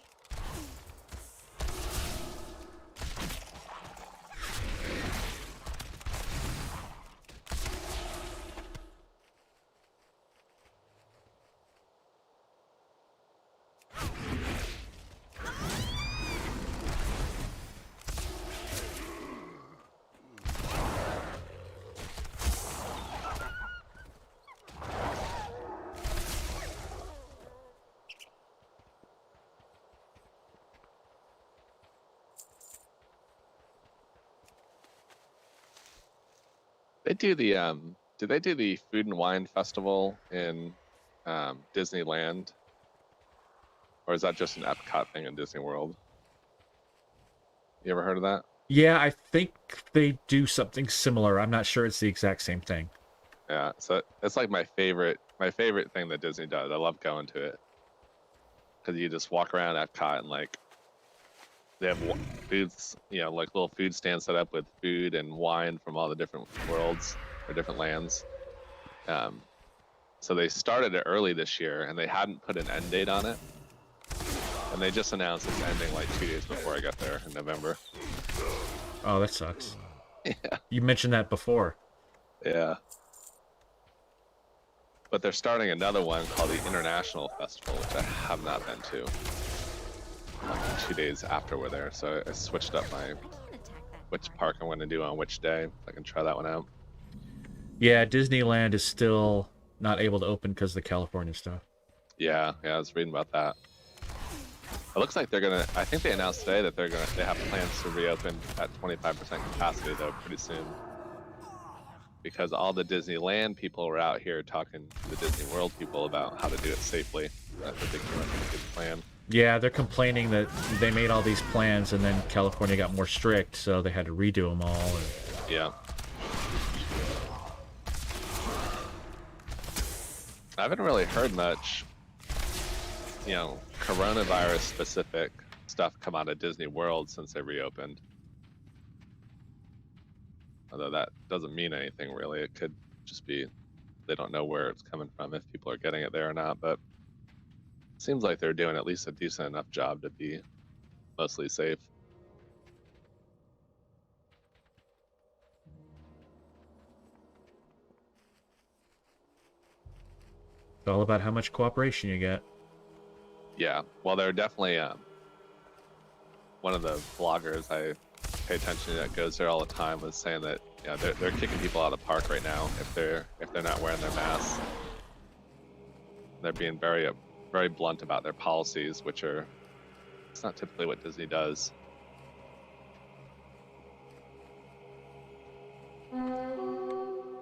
They do the do they do the food and wine festival in Disneyland? Or is that just an Epcot thing in Disney World? You ever heard of that? Yeah, I think they do something similar. I'm not sure it's the exact same thing. Yeah, so it's like my favorite thing that Disney does. I love going to it. Because you just walk around Epcot and like they have foods, you know, like little food stands set up with food and wine from all the different worlds or different lands. So they started it early this year and they hadn't put an end date on it. And they just announced it's ending like 2 days before I got there in November. Oh, that sucks. Yeah. You mentioned that before. Yeah. But they're starting another one called the International Festival, which I have not been to. Like 2 days after we're there, so I switched up my which park I'm going to do on which day. I can try that one out. Yeah, Disneyland is still not able to open because of the California stuff. Yeah, I was reading about that. It looks like they're gonna. I think they announced today that they have plans to reopen at 25% capacity though pretty soon. Because all the Disneyland people are out here talking to the Disney World people about how to do it safely. I think they came up with a good plan. Yeah, they're complaining that they made all these plans and then California got more strict, so they had to redo them all. And... Yeah. I haven't really heard much, you know, coronavirus specific stuff come out of Disney World since they reopened. Although that doesn't mean anything really. It could just be they don't know where it's coming from, if people are getting it there or not, but it seems like they're doing at least a decent enough job to be mostly safe. It's all about how much cooperation you get. Yeah, well, they're definitely one of the bloggers I pay attention to that goes there all the time was saying that they're kicking people out of the park right now if they're not wearing their masks. They're being very blunt about their policies, which are it's not typically what Disney does.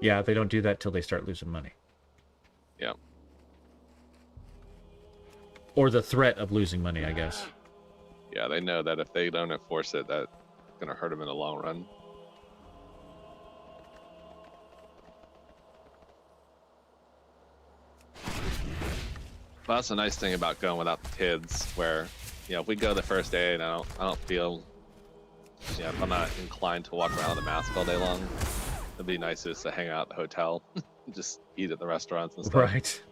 Yeah, they don't do that till they start losing money. Yeah. Or the threat of losing money, I guess. Yeah, they know that if they don't enforce it, that's going to hurt them in the long run. Well, that's a nice thing about going without the kids, where, you know, if we go the first day and I don't feel, you know, if I'm not inclined to walk around with a mask all day long, it'd be nice just to hang out at the hotel, just eat at the restaurants and stuff. Right.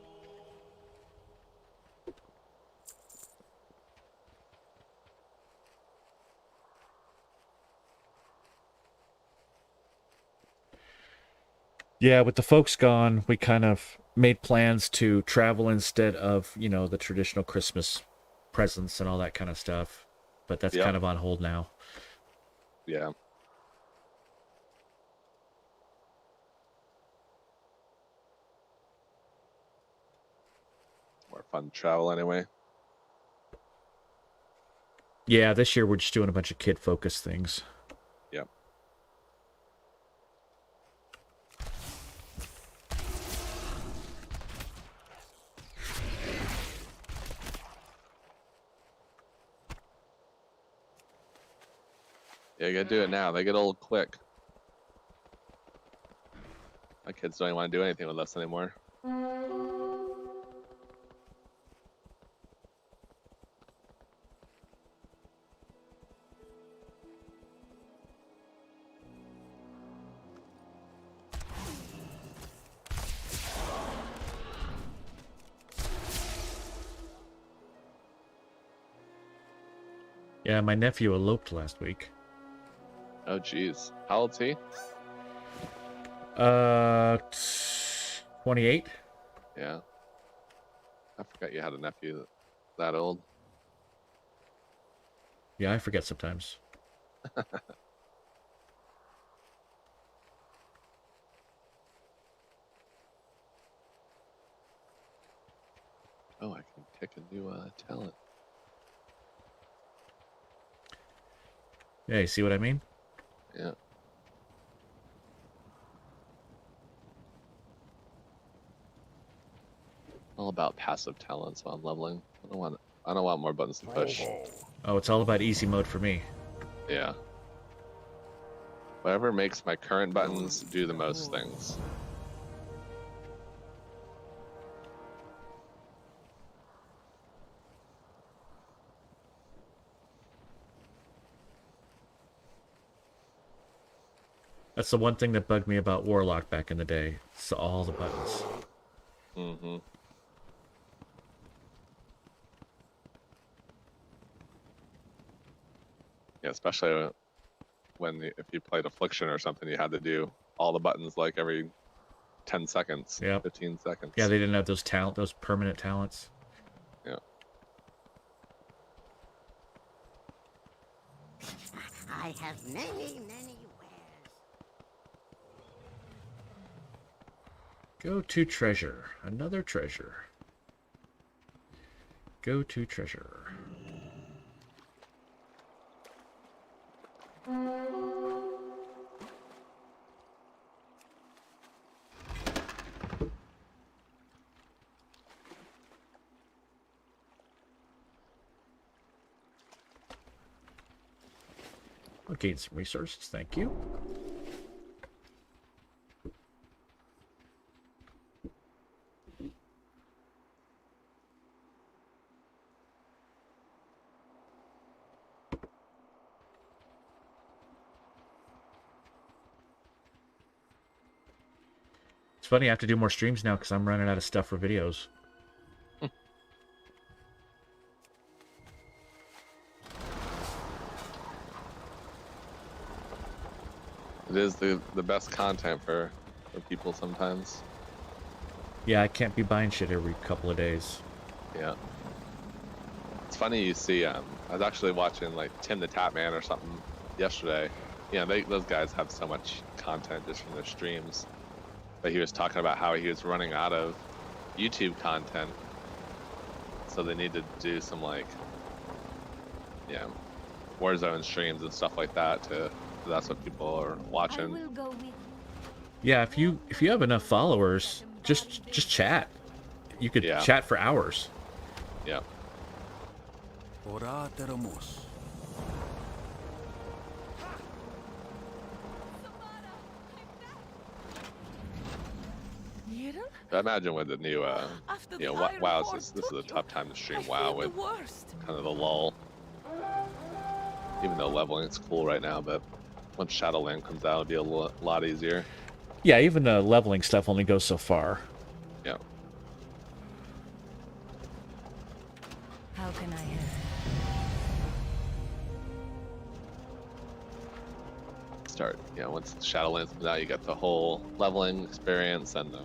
Yeah, with the folks gone, we kind of made plans to travel instead of, you know, the traditional Christmas presents and all that kind of stuff. But that's kind of on hold now. Yeah. More fun to travel anyway. Yeah, this year we're just doing a bunch of kid-focused things. Yep. Yeah, you gotta do it now. They get old quick. My kids don't even want to do anything with us anymore. Yeah, my nephew eloped last week. Oh, geez. How old's he? 28? Yeah. I forgot you had a nephew that old. Yeah, I forget sometimes. Oh, I can pick a new talent. Yeah, you see what I mean? Yeah. All about passive talents while I'm leveling. I don't want more buttons to push. Oh, it's all about easy mode for me. Yeah. Whatever makes my current buttons do the most things. That's the one thing that bugged me about Warlock back in the day. It's all the buttons. Mm-hmm. Yeah, especially if you played Affliction or something, you had to do all the buttons like every 10 seconds, Yep. 15 seconds. Yeah, they didn't have those permanent talents. Yeah. I have many wares. Go to treasure. Another treasure. Go to treasure. I'll gain some resources, thank you. It's funny, I have to do more streams now because I'm running out of stuff for videos. It is the best content for people sometimes. Yeah, I can't be buying shit every couple of days. Yeah. It's funny you see, I was actually watching like Tim the Tap Man or something yesterday. Yeah, those guys have so much content just from their streams. But he was talking about how he was running out of YouTube content. So they need to do some like, yeah, Warzone streams and stuff like that that's what people are watching. Yeah, if you have enough followers, just chat. You could chat for hours. Yeah. I imagine with the new, WoW, this is a tough time to stream WoW with kind of the lull. Even though leveling is cool right now, but once Shadowland comes out, it'll be a lot easier. Yeah, even the leveling stuff only goes so far. Yeah. How can I help? Once Shadowlands comes out, you get the whole leveling experience and the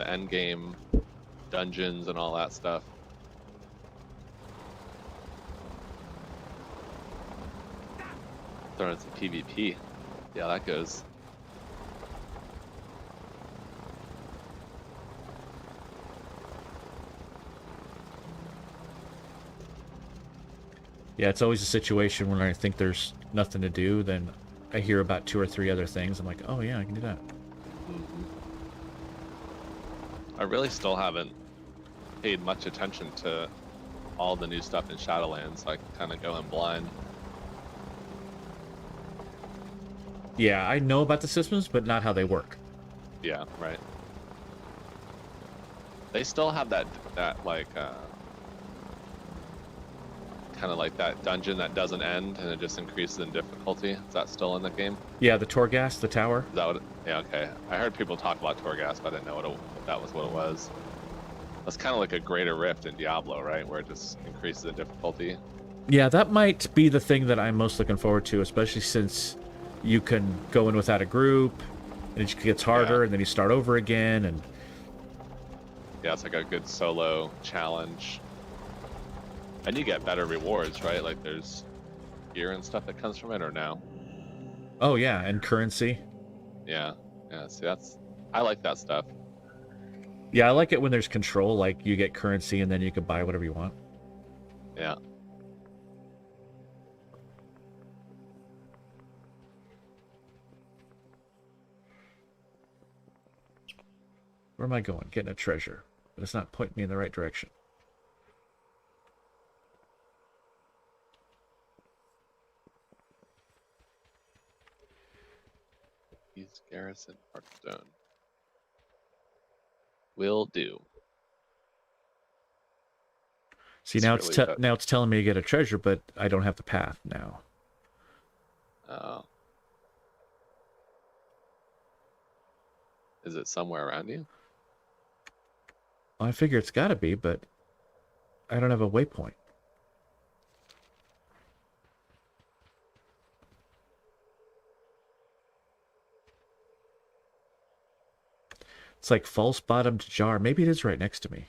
end game dungeons and all that stuff. Throwing some PvP. Yeah, that goes. Yeah, it's always a situation when I think there's nothing to do, then I hear about 2 or 3 other things. I'm like, oh yeah, I can do that. I really still haven't paid much attention to all the new stuff in Shadowlands. I kind of go in blind. Yeah, I know about the systems, but not how they work. Yeah, right. They still have that like kind of like that dungeon that doesn't end and it just increases in difficulty. Is that still in the game? Yeah, the Torghast, the tower. Is that what yeah, okay. I heard people talk about Torghast, but I didn't know if that was what it was. That's kind of like a greater rift in Diablo, right? Where it just increases the difficulty. Yeah, that might be the thing that I'm most looking forward to, especially since you can go in without a group, and it just gets harder, and then you start over again, and... Yeah, it's like a good solo challenge. And you get better rewards, right? Like there's gear and stuff that comes from it, or no? Oh, yeah, and currency. Yeah, see, I like that stuff. Yeah, I like it when there's control, like you get currency and then you can buy whatever you want. Yeah. Where am I going? Getting a treasure. But it's not pointing me in the right direction. East Garrison, Hearthstone. Will do. See, now now it's telling me to get a treasure, but I don't have the path now. Oh. Is it somewhere around you? Well, I figure it's got to be, but I don't have a waypoint. It's like false bottomed jar. Maybe it is right next to me.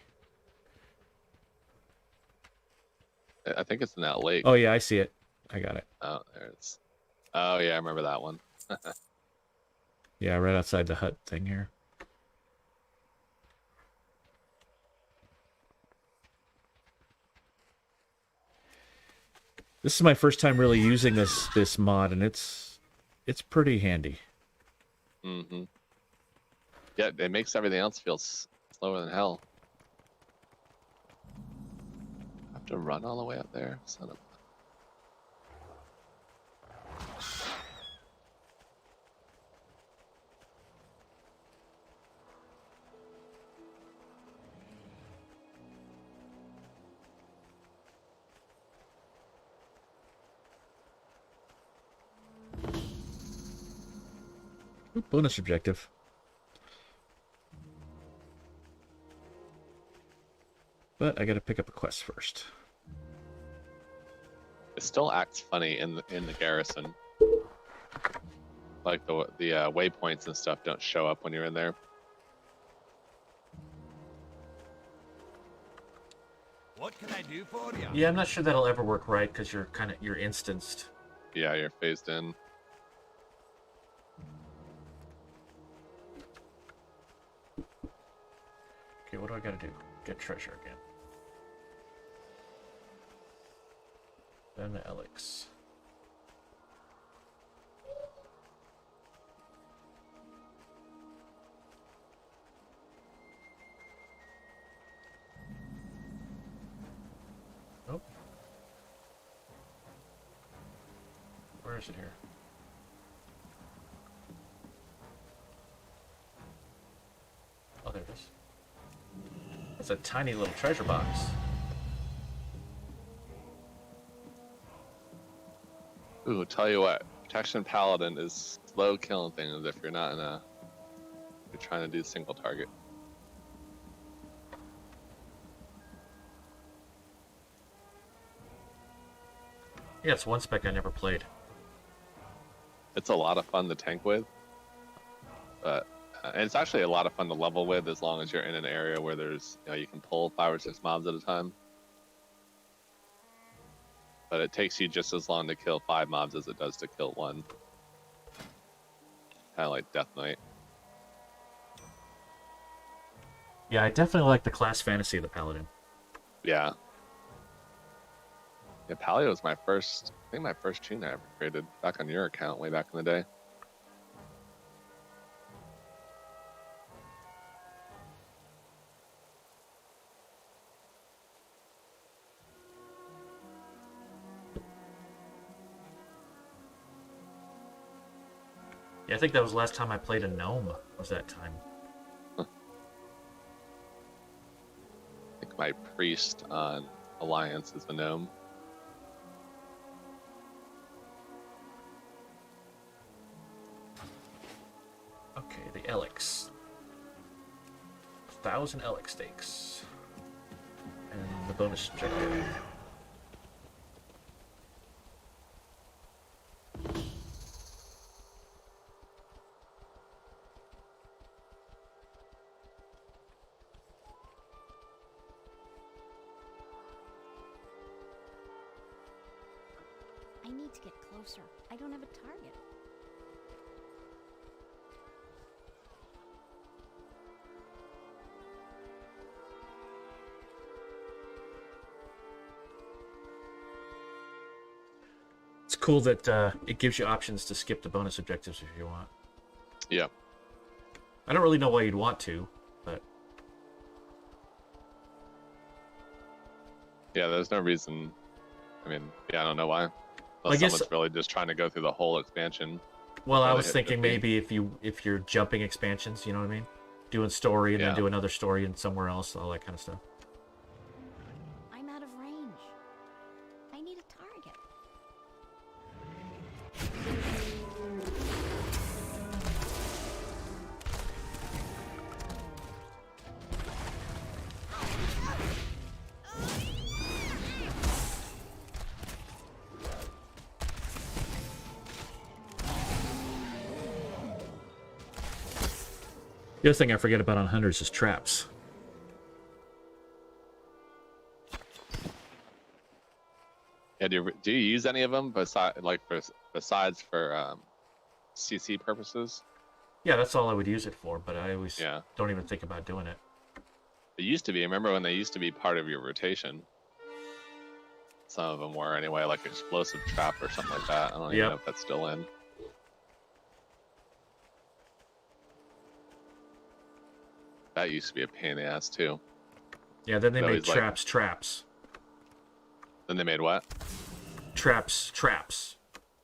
I think it's in that lake. Oh, yeah, I see it. I got it. Oh, there it's... Oh, yeah, I remember that one. Yeah, right outside the hut thing here. This is my first time really using this mod, and it's pretty handy. Mm-hmm. Yeah, it makes everything else feel slower than hell. I have to run all the way up there, son of... Ooh, bonus objective. But I gotta pick up a quest first. It still acts funny in the garrison. Like the waypoints and stuff don't show up when you're in there. What can I do for you? Yeah, I'm not sure that'll ever work right because you're instanced. Yeah, you're phased in. Okay, what do I gotta do? Get treasure again. Then the Elix. Nope. Where is it here? Oh, there it is. It's a tiny little treasure box. Ooh, tell you what, Protection Paladin is slow killing things if you're not you're trying to do single target. Yeah, it's one spec I never played. It's a lot of fun to tank with, but and it's actually a lot of fun to level with as long as you're in an area where there's, you can pull 5 or 6 mobs at a time. But it takes you just as long to kill 5 mobs as it does to kill 1. Kind of like Death Knight. Yeah, I definitely like the class fantasy of the Paladin. Yeah. Yeah, Palio was my first, I think my first tune I ever created back on your account way back in the day. Yeah, I think that was the last time I played a gnome, was that time. I think my priest on Alliance is a gnome. Okay, the Elix. 1,000 Elix stakes. And the bonus objective. I need to get closer. I don't have a target. It's cool that it gives you options to skip the bonus objectives if you want. Yeah. I don't really know why you'd want to, but Yeah, there's no reason. I mean, yeah, I don't know why. I Unless guess- someone's really just trying to go through the whole expansion. well, I Well, was hit thinking 50. maybe if you're jumping expansions, you know what I mean? Doing story and then Yeah. do another story and somewhere else, all that kind of stuff. I'm out of range. I need a target. The other thing I forget about on hunters is traps. Yeah, do you use any of them besides for CC purposes? Yeah, that's all I would use it for, but I always Yeah. don't even think about doing it. It used to be. Remember when they used to be part of your rotation? Some of them were anyway, like explosive trap or something like that. I don't even Yep. know if that's still in. That used to be a pain in the ass too. Yeah, then they So made he's like- traps. Then they made what? Traps.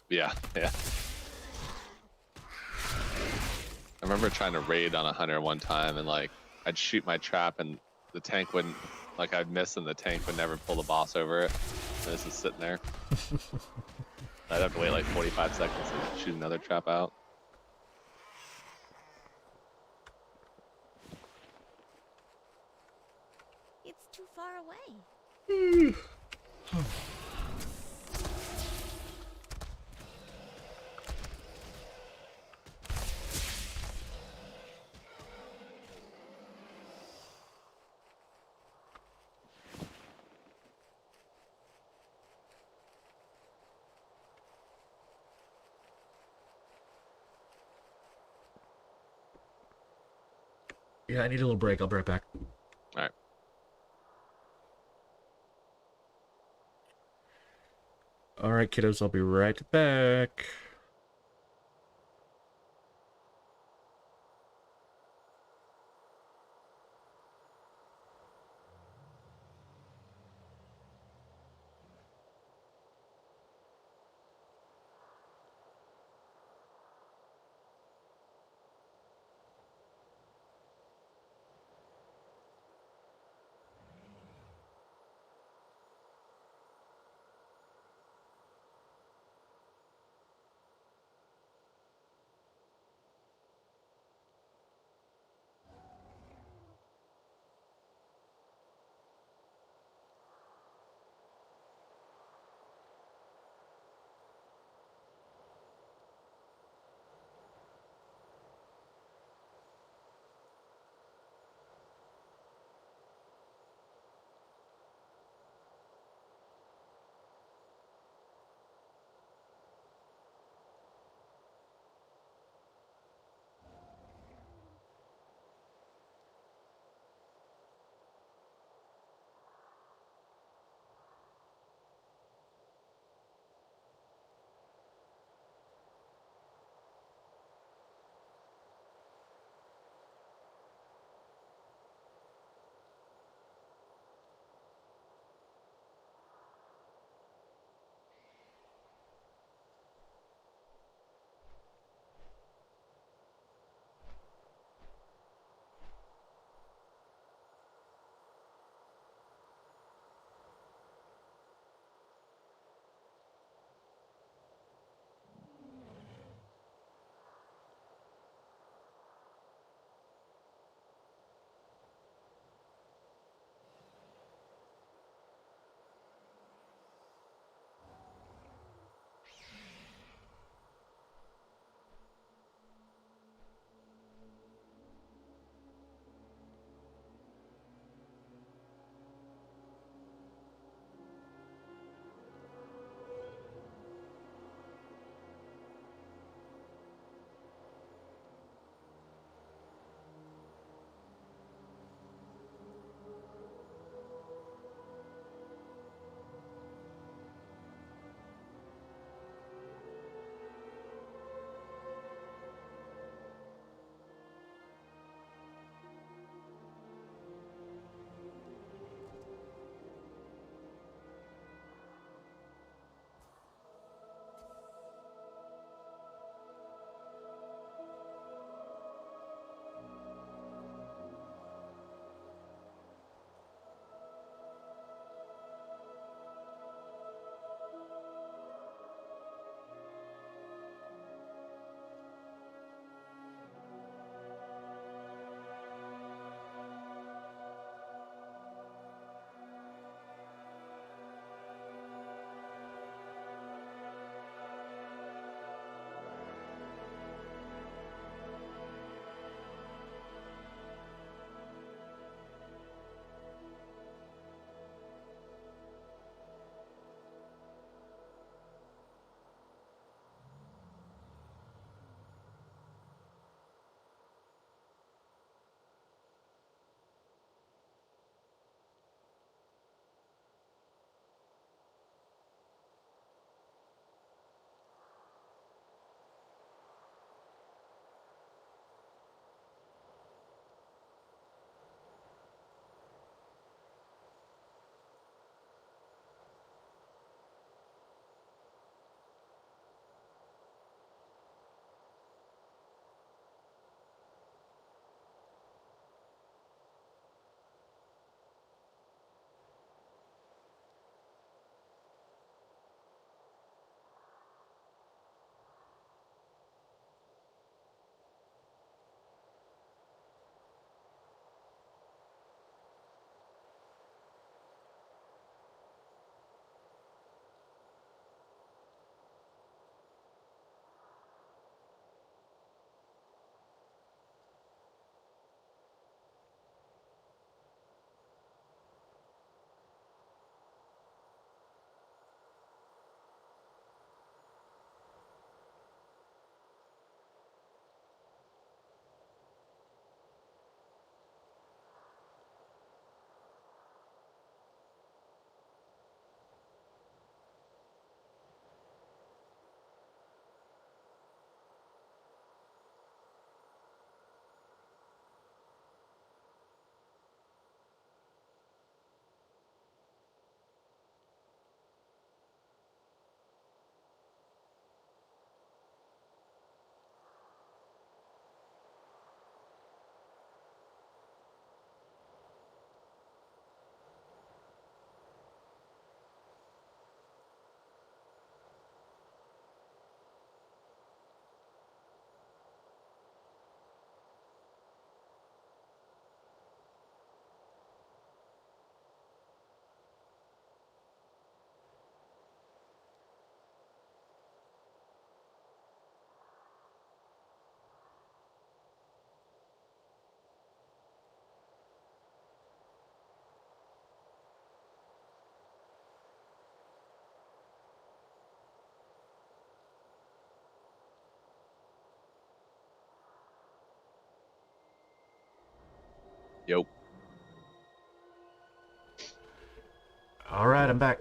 Yeah, yeah. I remember trying to raid on a hunter one time, and like I'd shoot my trap, and the tank wouldn't. Like I'd miss, and the tank would never pull the boss over it. And this is sitting there. I'd have to wait like 45 seconds to shoot another trap out. It's too far away. Yeah, I need a little break. I'll be right back. All right. All right, kiddos, I'll be right back. Yo. All right, I'm back.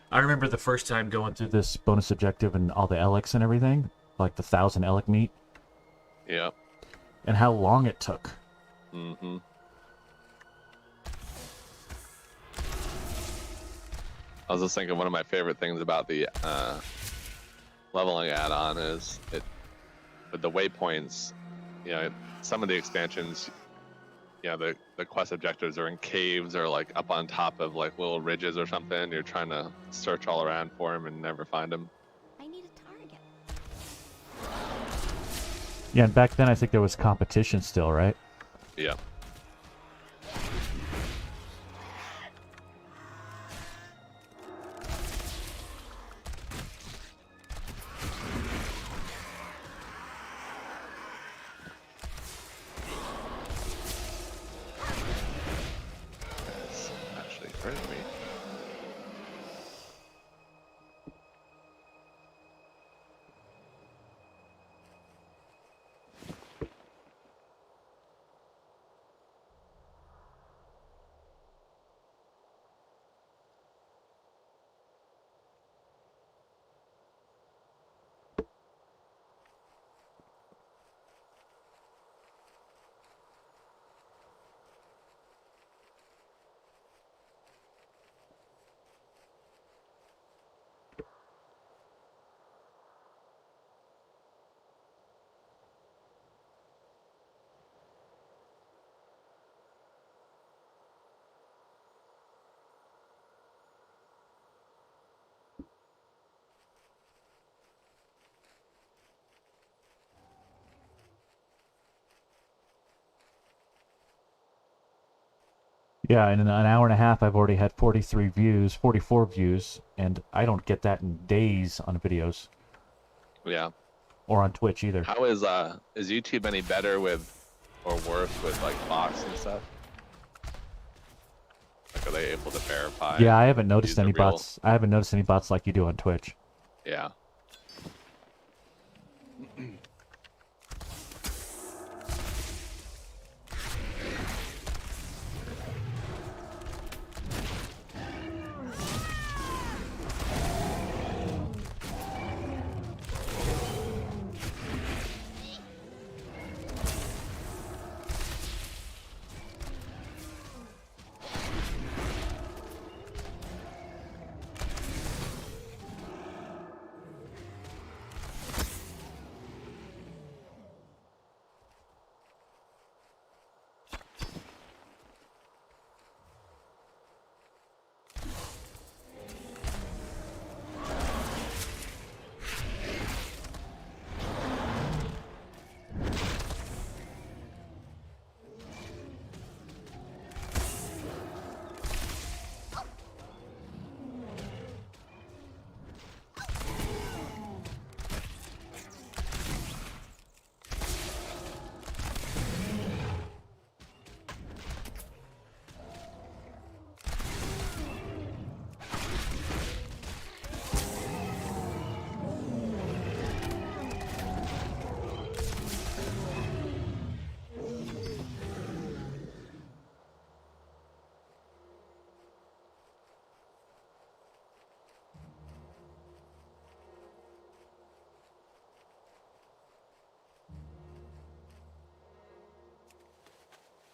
I remember the first time going through this bonus objective and all the Eliks and everything, like the 1,000 Elik meat. Yep. And how long it took. Mm-hmm. I was just thinking one of my favorite things about the leveling add-on is it with the waypoints. You know, some of the expansions, you know, the quest objectives are in caves or like up on top of like little ridges or something. You're trying to search all around for them and never find them. I need a target. Yeah, and back then I think there was competition still, right? Yeah. It's actually hurting me. Yeah, in an hour and a half, I've already had 43 views, 44 views, and I don't get that in days on videos. Yeah. Or on Twitch either. How is YouTube any better with or worse with like bots and stuff? Like, are they able to verify? Yeah, I haven't noticed the any real- bots. I haven't noticed any bots like you do on Twitch. Yeah.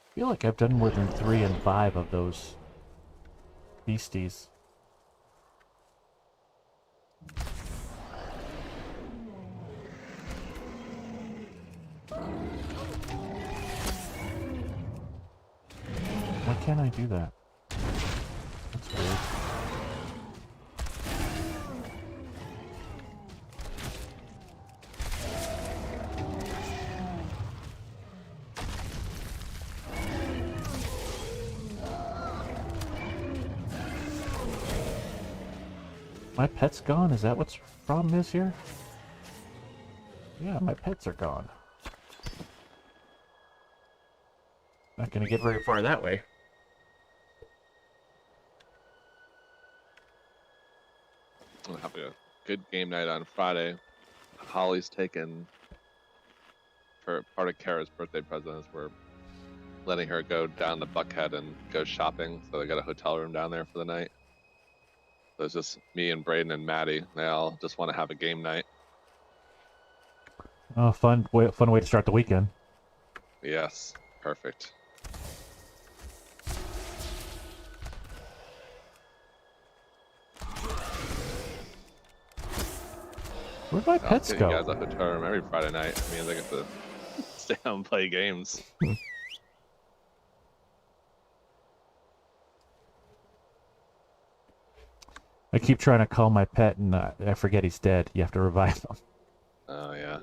I feel like I've done more than 3 and 5 of those beasties. Why can't I do that? That's weird. My pet's gone? Is that what's problem is here? Yeah, my pets are gone. Not gonna get very far that way. We'll have a good game night on Friday. Holly's taken for part of Kara's birthday presents. We're letting her go down to Buckhead and go shopping. So they got a hotel room down there for the night. So it's just me and Braden and Maddie. They all just want to have a game night. Oh, fun way to start the weekend. Yes, perfect. Where'd my pets I'll get go? you guys a hotel room every Friday night. I mean, they get to stay down and play games. I keep trying to call my pet, and I forget he's dead. You have to revive him. Oh, yeah.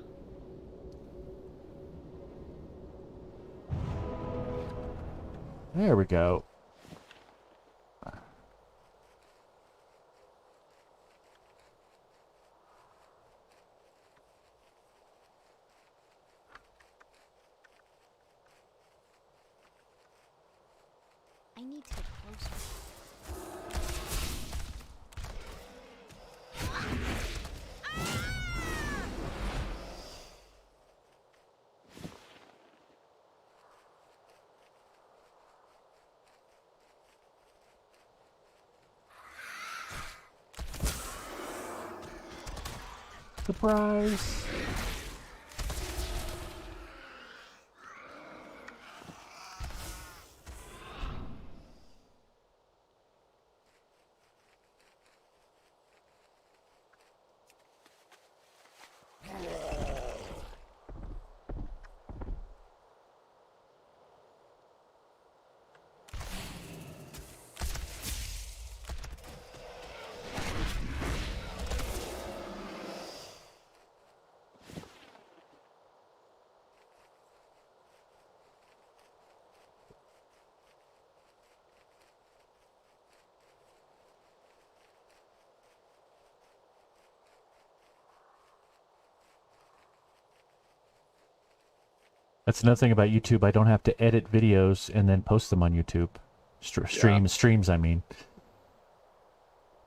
There we go. I need to get closer. Surprise! That's another thing about YouTube. I don't have to edit videos and then post them on YouTube. Streams, I mean.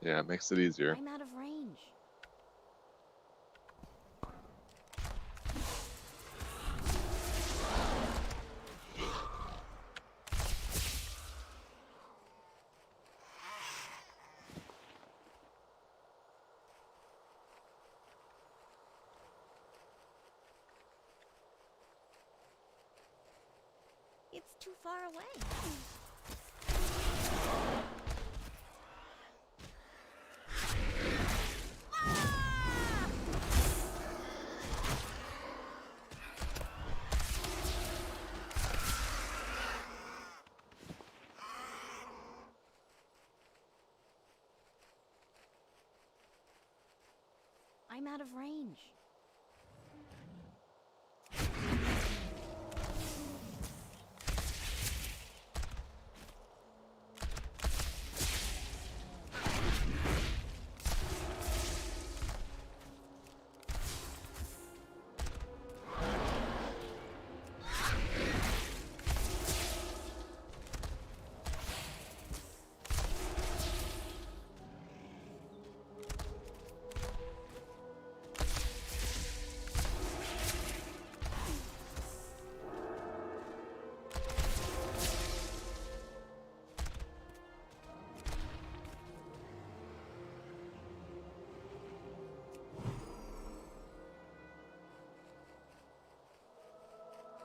Yeah, it makes it easier. I'm out of range. It's too far away. I'm out of range.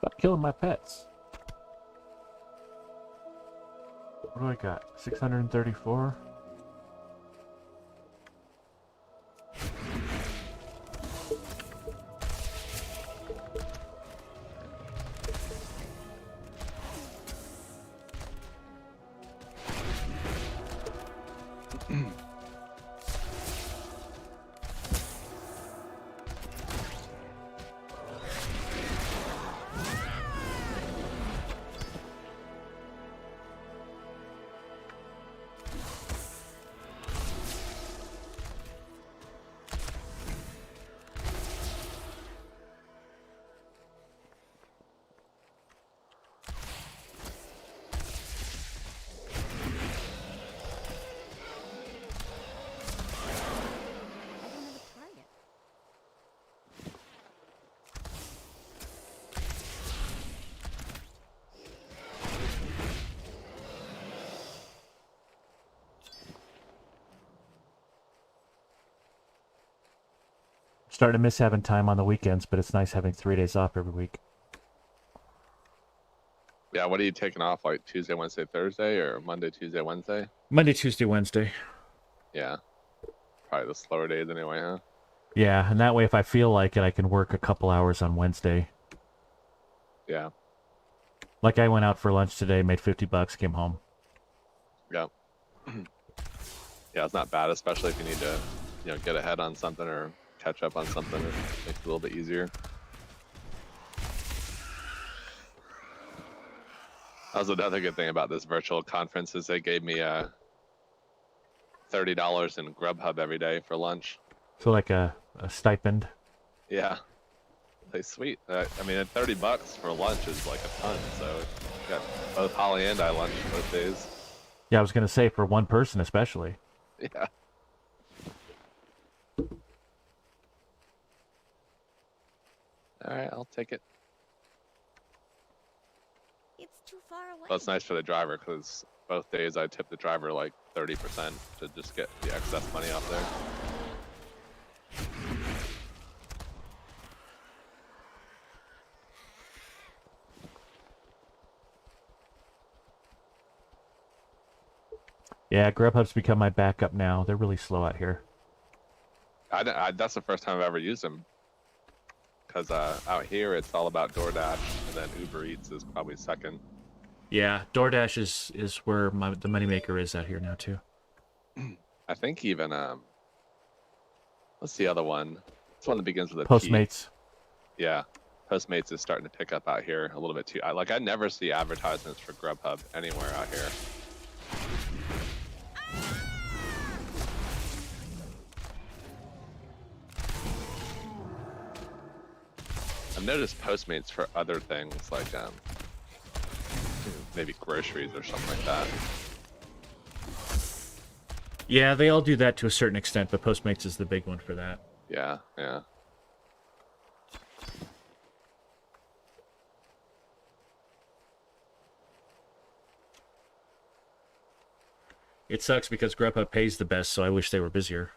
Stop killing my pets. What do I got? 634? Starting to miss having time on the weekends, but it's nice having 3 days off every week. Yeah, what are you taking off? Like Tuesday, Wednesday, Thursday, or Monday, Tuesday, Wednesday? Monday, Tuesday, Wednesday. Yeah. Probably the slower days anyway, huh? Yeah, and that way if I feel like it, I can work a couple hours on Wednesday. Yeah. Like I went out for lunch today, made $50, came home. Yeah. Yeah, it's not bad, especially if you need to, get ahead on something or catch up on something. It makes it a little bit easier. That was another good thing about this virtual conference is they gave me $30 in Grubhub every day for lunch. So like a stipend. Yeah. Like, sweet. I mean, at $30 for lunch is like a ton. So you got both Holly and I lunch both days. Yeah, I was going to say for one person especially. Yeah. All right, I'll take it. It's too far away. Well, it's nice for the driver because both days I tip the driver like 30% to just get the excess money off there. Yeah, Grubhub's become my backup now. They're really slow out here. That's the first time I've ever used them. Because out here it's all about DoorDash, and then Uber Eats is probably second. Yeah, DoorDash is where the moneymaker is out here now too. I think even what's the other one? It's one that begins with a Postmates. P. Yeah, Postmates is starting to pick up out here a little bit too. I never see advertisements for Grubhub anywhere out here. I've noticed Postmates for other things like maybe groceries or something like that. Yeah, they all do that to a certain extent, but Postmates is the big one for that. Yeah, yeah. It sucks because Grubhub pays the best, so I wish they were busier.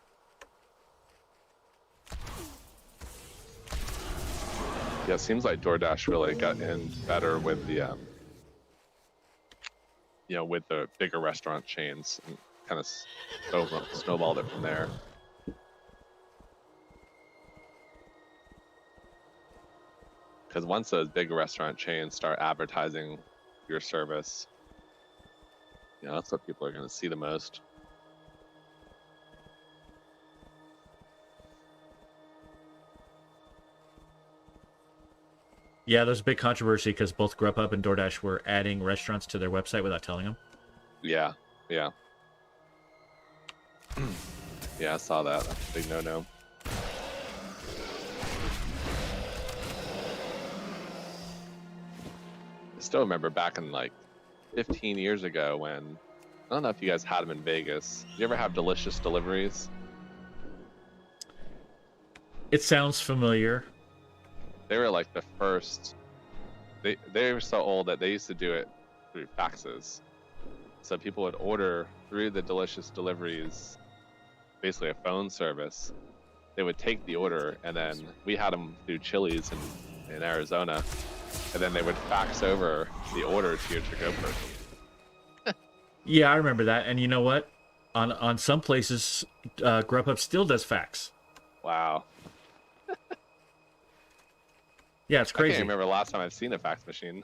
Yeah, it seems like DoorDash really got in better with the, with the bigger restaurant chains and kind of snowballed it from there. Because once those big restaurant chains start advertising your service, that's what people are going to see the most. Yeah, there's a big controversy because both Grubhub and DoorDash were adding restaurants to their website without telling them. Yeah, yeah. Yeah, I saw that. That's a big no-no. I still remember back in like 15 years ago when, I don't know if you guys had them in Vegas. Did you ever have delicious deliveries? It sounds familiar. They were like the first. They were so old that they used to do it through faxes. So people would order through the delicious deliveries, basically a phone service. They would take the order, and then we had them through Chili's in Arizona, and then they would fax over the order to your to-go person. Yeah, I remember that. And you know what? On some places, Grubhub still does fax. Wow. Yeah, it's I crazy. can't remember the last time I've seen a fax machine.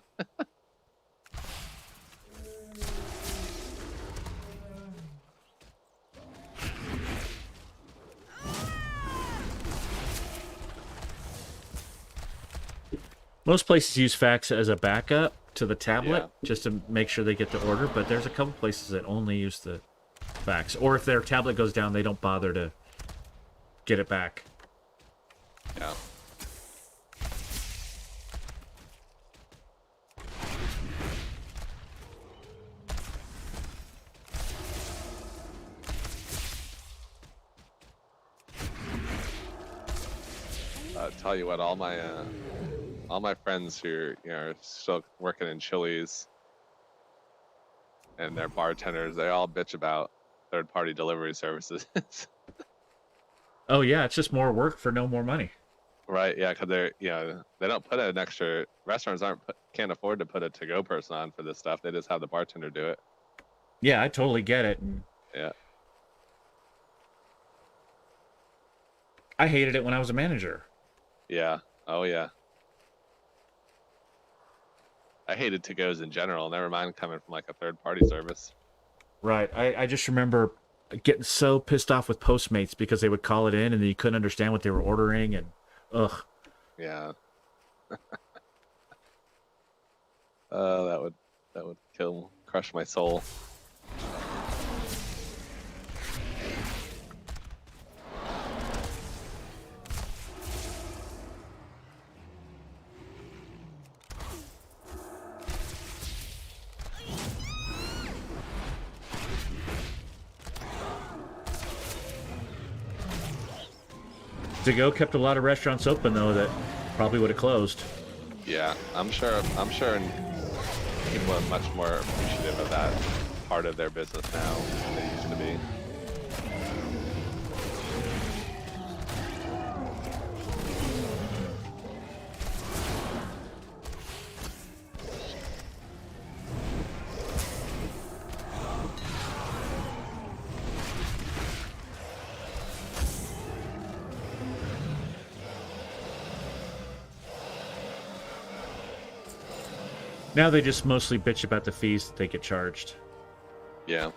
Most places use fax as a backup to the tablet just to make sure they get the order, but there's a couple places that only use the fax. Or if their tablet goes down, they don't bother to get it back. Yeah. Tell you what, all my friends who are still working in Chili's and they're bartenders, they all bitch about third-party delivery services. Oh yeah, it's just more work for no more money. Right? Yeah, because they don't put an extra. Restaurants can't afford to put a to-go person on for this stuff. They just have the bartender do it. Yeah, I totally get it. And Yeah. I hated it when I was a manager. Yeah. Oh yeah. I hated to-goes in general. Never mind coming from like a third-party service. Right. I just remember getting so pissed off with Postmates because they would call it in and then you couldn't understand what they were ordering and ugh. Yeah. That would crush my soul. To Go kept a lot of restaurants open though that probably would have closed. Yeah, I'm sure people are much more appreciative of that part of their business now than they used to be. Now they just mostly bitch about the fees that they get charged. Yeah.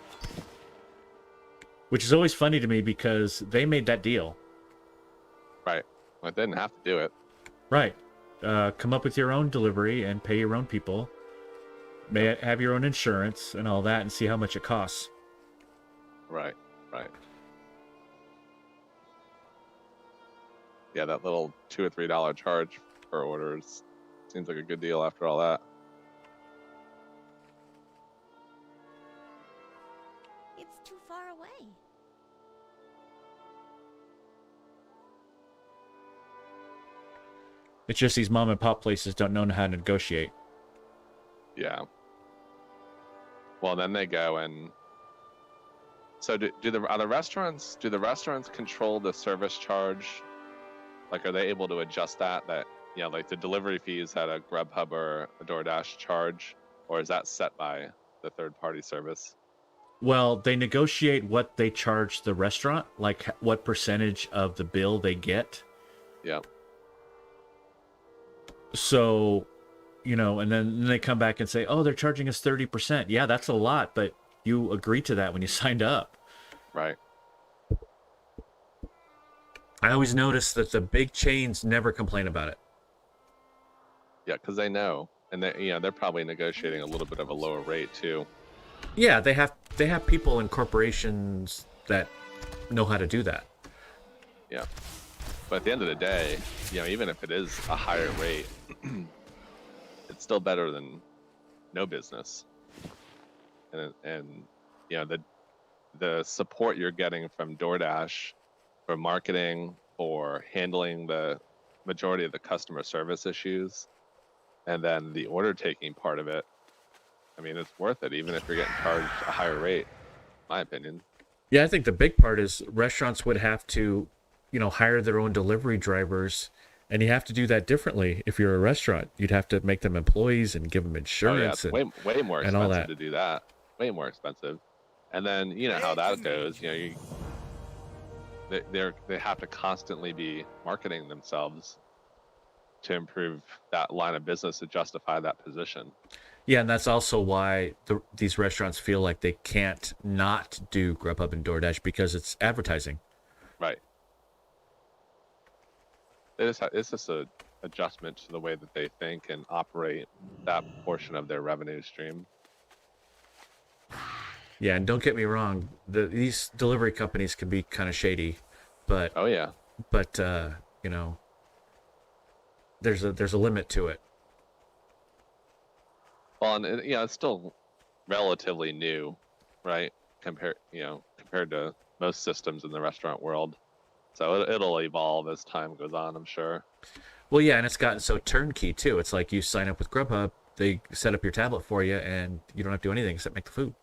Which is always funny to me because they made that deal. Right. Well, they didn't have to do it. Right. Come up with your own delivery and pay your own people. May have your own insurance and all that and see how much it costs. Right. Right. Yeah, that little $2 or $3 charge per order seems like a good deal after all that. It's too far away. It's just these mom and pop places don't know how to negotiate. Yeah. Well, then they go and. So do the restaurants control the service charge? Like, are they able to adjust that like the delivery fees that a Grubhub or a DoorDash charge, or is that set by the third-party service? Well, they negotiate what they charge the restaurant, like what percentage of the bill they get. Yeah. So, and then they come back and say, oh, they're charging us 30%. Yeah, that's a lot, but you agreed to that when you signed up. Right. I always notice that the big chains never complain about it. Yeah, because they know, and they're probably negotiating a little bit of a lower rate too. Yeah, they have people in corporations that know how to do that. Yeah. But at the end of the day, even if it is a higher rate, it's still better than no business. And the support you're getting from DoorDash for marketing, for handling the majority of the customer service issues, and then the order taking part of it, I mean, it's worth it, even if you're getting charged a higher rate, in my opinion. Yeah, I think the big part is restaurants would have to, hire their own delivery drivers, and you have to do that differently. If you're a restaurant, you'd have to make them employees and give them insurance. Oh, yeah, it's way more and all expensive that. to do that. Way more expensive. And then how that goes. They have to constantly be marketing themselves to improve that line of business to justify that position. Yeah, and that's also why these restaurants feel like they can't not do Grubhub and DoorDash because it's advertising. Right. It's just a adjustment to the way that they think and operate that portion of their revenue stream. Yeah, and don't get me wrong, these delivery companies can be kind of shady, but oh yeah, but there's a limit to it. Well, and it's still relatively new, right? Compared to most systems in the restaurant world. So it'll evolve as time goes on, I'm sure. Well, yeah, and it's gotten so turnkey too. It's like you sign up with Grubhub, they set up your tablet for you, and you don't have to do anything except make the food.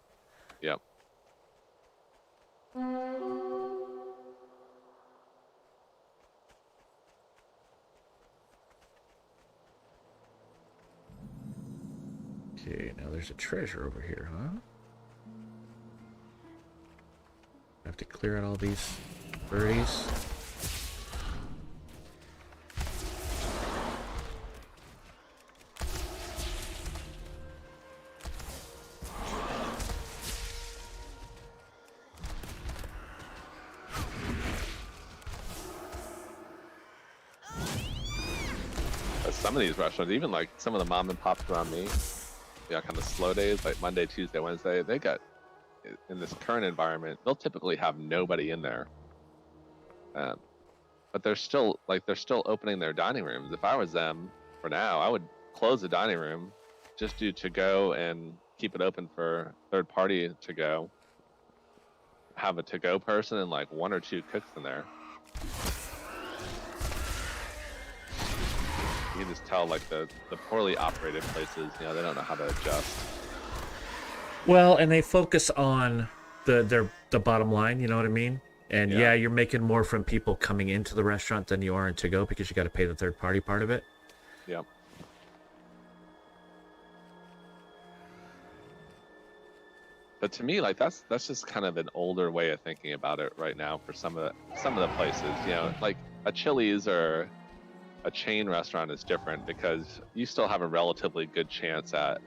Yep. Okay, now there's a treasure over here, huh? I have to clear out all these birdies. Some of these restaurants, even like some of the mom and pops around me, kind of slow days, like Monday, Tuesday, Wednesday, they got, in this current environment, they'll typically have nobody in there. But they're still opening their dining rooms. If I was them for now, I would close the dining room, just do to go and keep it open for third party to go. Have a to go person and like 1 or 2 cooks in there. You can just tell like the poorly operated places, they don't know how to adjust. Well, and they focus on the bottom line, you know what I mean? And yeah, you're making more from people coming into the restaurant than you are in to go because you got to pay the third party part of it. Yep. But to me, like that's just kind of an older way of thinking about it right now for some of the places. Like a Chili's or a chain restaurant is different because you still have a relatively good chance at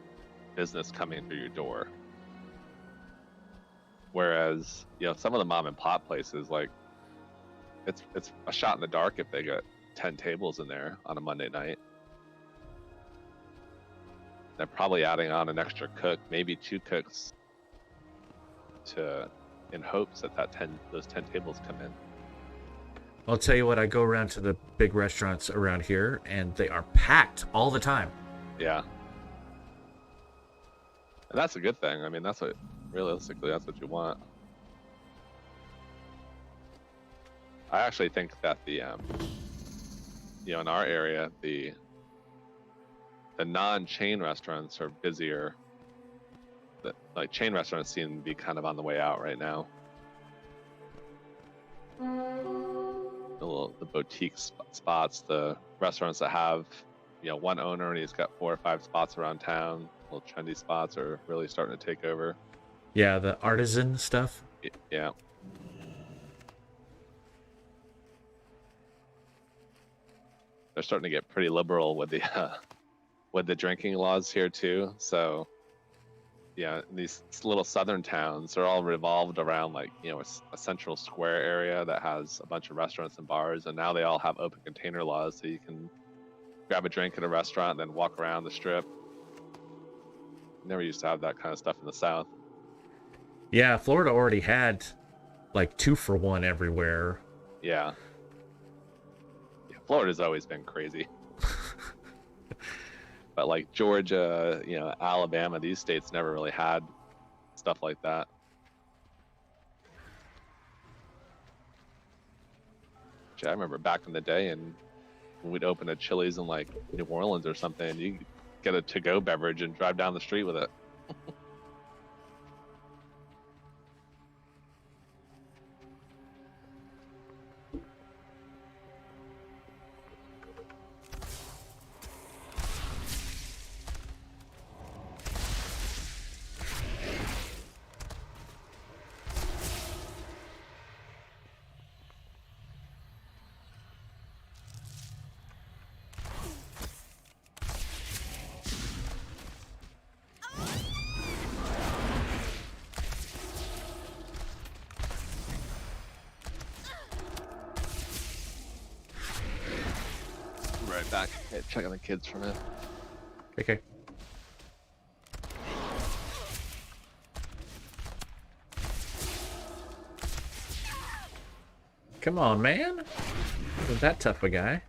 business coming through your door. Whereas, some of the mom and pop places, like it's a shot in the dark if they get 10 tables in there on a Monday night. They're probably adding on an extra cook, maybe 2 cooks, in hopes that those 10 tables come in. I'll tell you what, I go around to the big restaurants around here, and they are packed all the time. Yeah. And that's a good thing. I mean, realistically, that's what you want. I actually think that the, in our area, the non-chain restaurants are busier. Like chain restaurants seem to be kind of on the way out right now. The boutique spots, the restaurants that have, one owner and he's got 4 or 5 spots around town. Little trendy spots are really starting to take over. Yeah, the artisan stuff. Yeah. They're starting to get pretty liberal with the drinking laws here too. So, these little southern towns are all revolved around a central square area that has a bunch of restaurants and bars, and now they all have open container laws, so you can grab a drink at a restaurant and then walk around the strip. Never used to have that kind of stuff in the South. Yeah, Florida already had 2 for 1 everywhere. Yeah. Florida's always been crazy. But like Georgia, Alabama, these states never really had stuff like that. I remember back in the day, and when we'd open a Chili's in like New Orleans or something, you get a to-go beverage and drive down the street with it. Right back. Okay, check on the kids for a minute. Okay. Come on, man. Wasn't that tough a guy?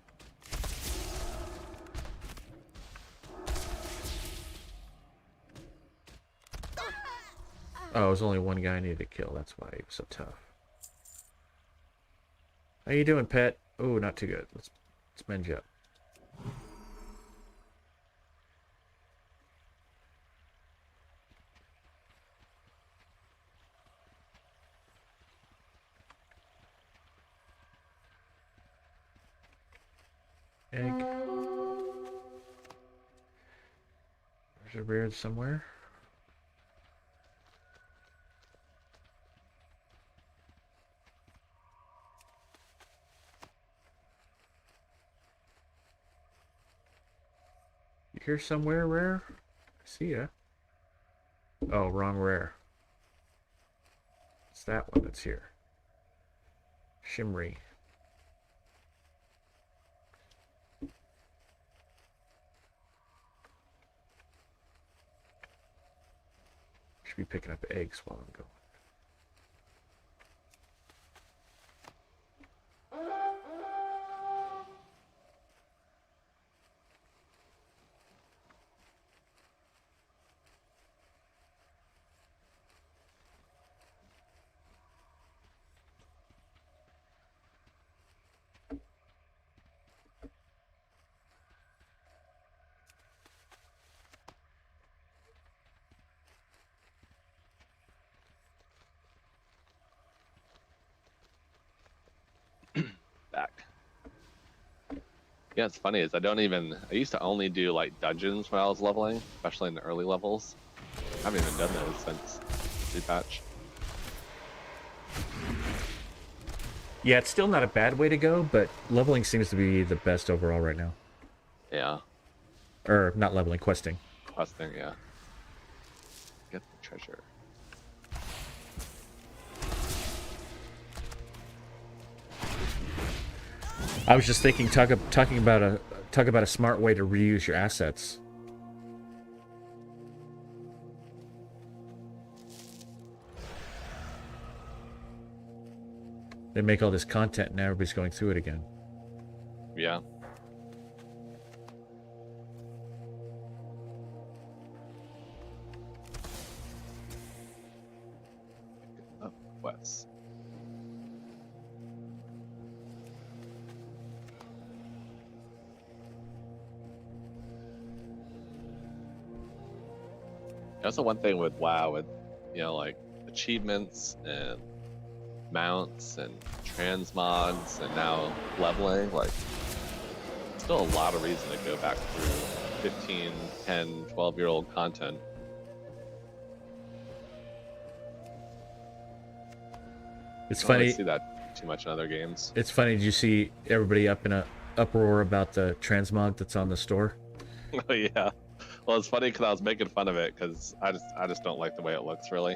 Oh, it was only one guy I needed to kill. That's why he was so tough. How you doing, pet? Oh, not too good. Let's mend you up. Egg. There's a beard somewhere. You here somewhere, Rare? I see ya. Oh, wrong Rare. It's that one that's here. Shimmery. Should be picking up eggs while I'm going. Back. Yeah, it's funny is I used to only do like dungeons when I was leveling, especially in the early levels. I haven't even done those since the patch. Yeah, it's still not a bad way to go, but leveling seems to be the best overall right now. Yeah. Or not leveling, questing. Questing, yeah. Get the treasure. I was just thinking, talking about a smart way to reuse your assets. They make all this content and now everybody's going through it again. Yeah. Up west. That's the one thing with WoW, with like achievements and mounts and transmogs and now leveling, like still a lot of reason to go back through 15, 10, 12-year-old content. It's I don't funny. really see that too much in other games. It's funny. Did you see everybody up in a uproar about the transmog that's on the store? Oh yeah. Well, it's funny because I was making fun of it because I just don't like the way it looks, really.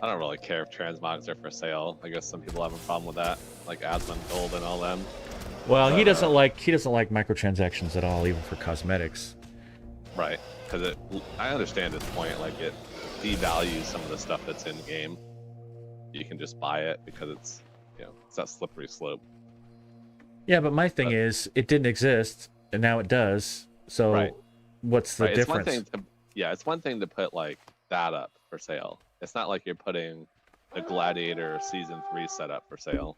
I don't really care if transmogs are for sale. I guess some people have a problem with that, like Asmon Gold and all them. Well, he doesn't like microtransactions at all, even for cosmetics. Right, because I understand his point. Like it devalues some of the stuff that's in game. You can just buy it because it's it's that slippery slope. Yeah, but my thing is, it didn't exist, and now it does. So, right. What's the difference? It's one thing to put like that up for sale. It's not like you're putting a Gladiator Season 3 setup for sale.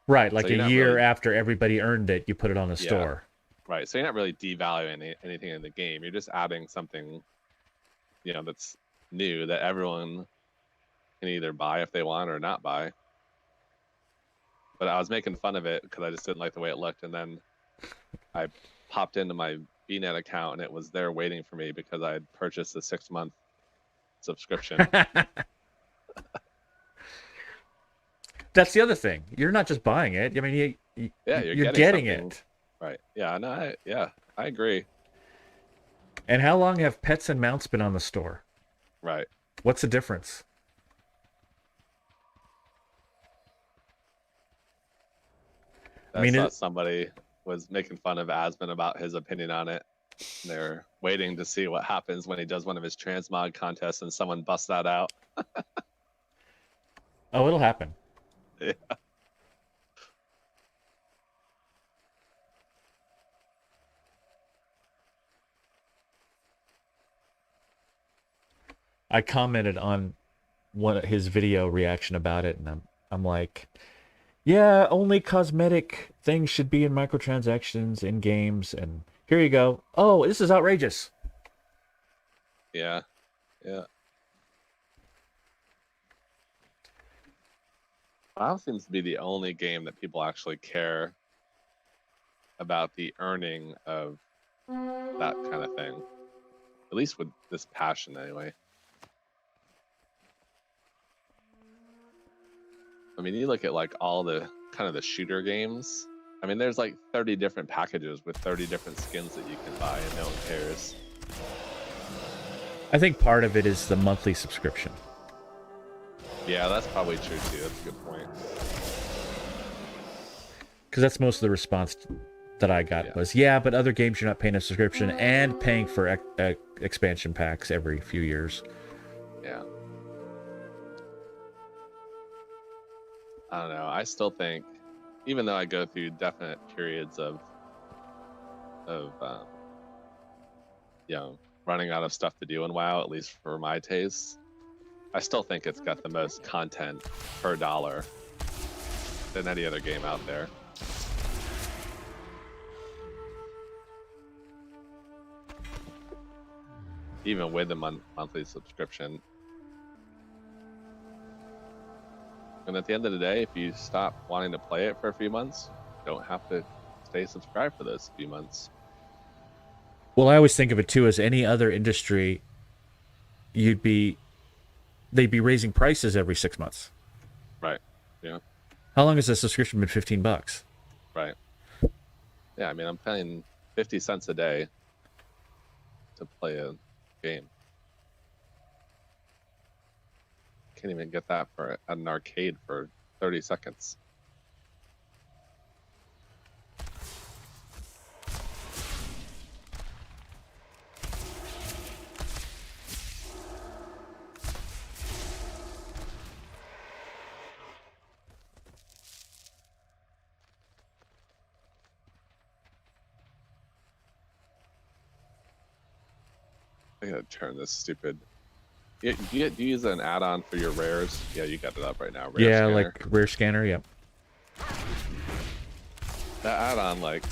Right, like so a year after everybody earned it, you put it on the store. Right, so you're not really devaluing anything in the game. You're just adding something, that's new that everyone can either buy if they want or not buy. But I was making fun of it because I just didn't like the way it looked, and then I popped into my BNet account and it was there waiting for me because I had purchased a 6-month subscription. That's the other thing. You're not just buying it. I mean, you're getting it. Right. Yeah. No. I agree. And how long have pets and mounts been on the store? Right. What's the difference? I thought somebody was making fun of Asmon about his opinion on it. They're waiting to see what happens when he does one of his transmog contests and someone busts that out. Oh, it'll happen. Yeah. I commented on his video reaction about it, and I'm like, yeah, only cosmetic things should be in microtransactions in games, and here you go. Oh, this is outrageous. Yeah. Yeah. WoW seems to be the only game that people actually care about the earning of that kind of thing. At least with this passion, anyway. I mean, you look at like all the kind of the shooter games. I mean, there's like 30 different packages with 30 different skins that you can buy, and no one cares. I think part of it is the monthly subscription. Yeah, that's probably true too. That's a good point. Because that's most of the response that I got was, yeah, but other games you're not paying a subscription and paying for expansion packs every few years. Yeah. I don't know. I still think, even though I go through definite periods of you know, running out of stuff to do in WoW, at least for my taste, I still think it's got the most content per dollar than any other game out there. Even with the monthly subscription. And at the end of the day, if you stop wanting to play it for a few months, you don't have to stay subscribed for those few months. Well, I always think of it too as any other industry, they'd be raising prices every 6 months. Right. Yeah. How long has a subscription been? $15? Right. Yeah, I mean, I'm paying 50 cents a day to play a game. Can't even get that for an arcade for 30 seconds. I gotta turn this stupid. Do you use an add-on for your rares? Yeah, you got it up right now. Rare Yeah, scanner. like Rare Scanner, yep. That add-on like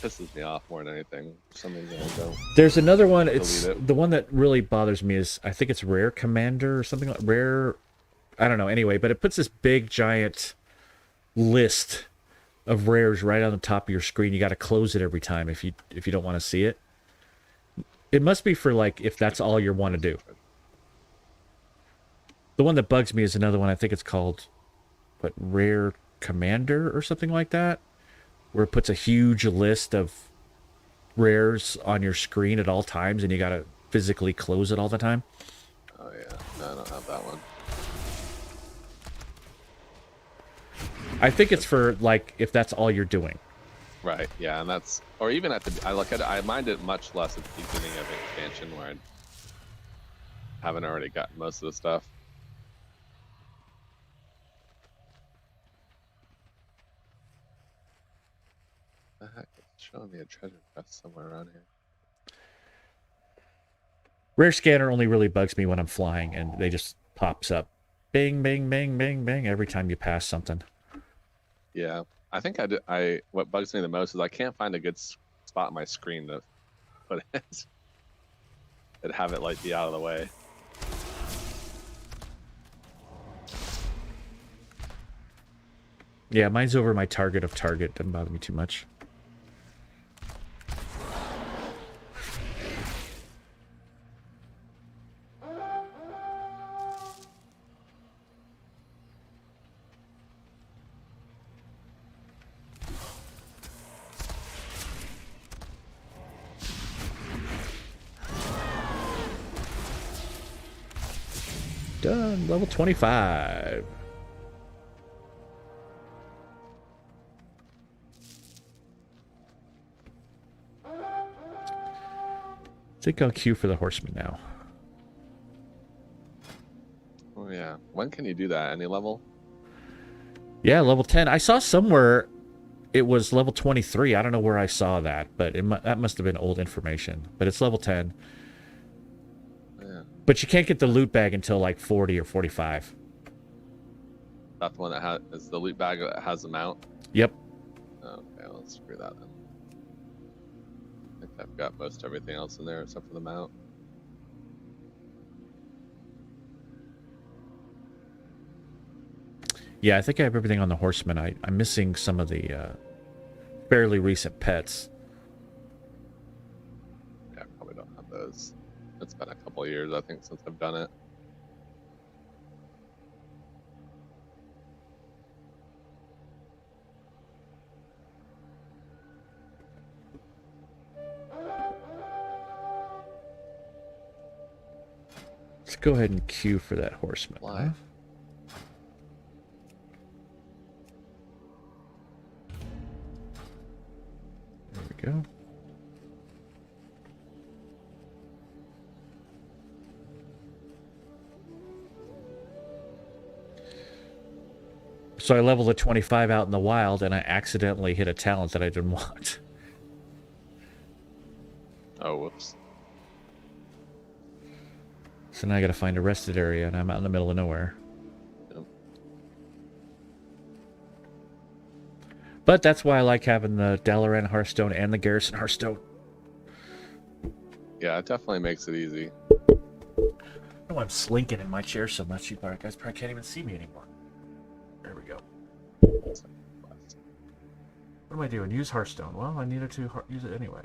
pisses me off more than anything. For some reason I don't. There's another one. It's Delete it. the one that really bothers me is I think it's Rare Commander or something like Rare. I don't know. Anyway, but it puts this big giant list of rares right on the top of your screen. You got to close it every time if you don't want to see it. It must be for like if that's all you want to do. The one that bugs me is another one. I think it's called Rare Commander or something like that, where it puts a huge list of rares on your screen at all times, and you got to physically close it all the time. Oh yeah, no, I don't have that one. I think it's for like if that's all you're doing. Right, yeah, and that's, or even at the, I mind it much less at the beginning of expansion where I haven't already gotten most of the stuff. The heck, it's showing me a treasure chest somewhere around here. Rare Scanner only really bugs me when I'm flying, and they just pops up, bing, bing, bing, bing, bing, every time you pass something. Yeah, I think what bugs me the most is I can't find a good spot on my screen to put it and have it like be out of the way. Yeah, mine's over my target of target. Doesn't bother me too much. Done. Level 25. I think I'll queue for the Horsemen now. Oh yeah, when can you do that? Any level? Yeah, level 10. I saw somewhere it was level 23. I don't know where I saw that, but that must have been old information. But it's level 10. Yeah. But you can't get the loot bag until like 40 or 45. That's the one that is the loot bag that has the mount? Yep. Okay, well, let's screw that then. I think I've got most everything else in there except for the mount. Yeah, I think I have everything on the Horsemen. I'm missing some of the fairly recent pets. It's been a couple of years, I think, since I've done it. Let's go ahead and queue for that horseman. Why? There we go. So I leveled a 25 out in the wild, and I accidentally hit a talent that I didn't want. Oh, whoops. So now I gotta find a rested area, and I'm out in the middle of nowhere. Yep. But that's why I like having the Dalaran Hearthstone and the Garrison Hearthstone. Yeah, it definitely makes it easy. I know I'm slinking in my chair so much, you guys probably can't even see me anymore. There we go. What am I doing? Use Hearthstone. Well, I needed to use it anyway.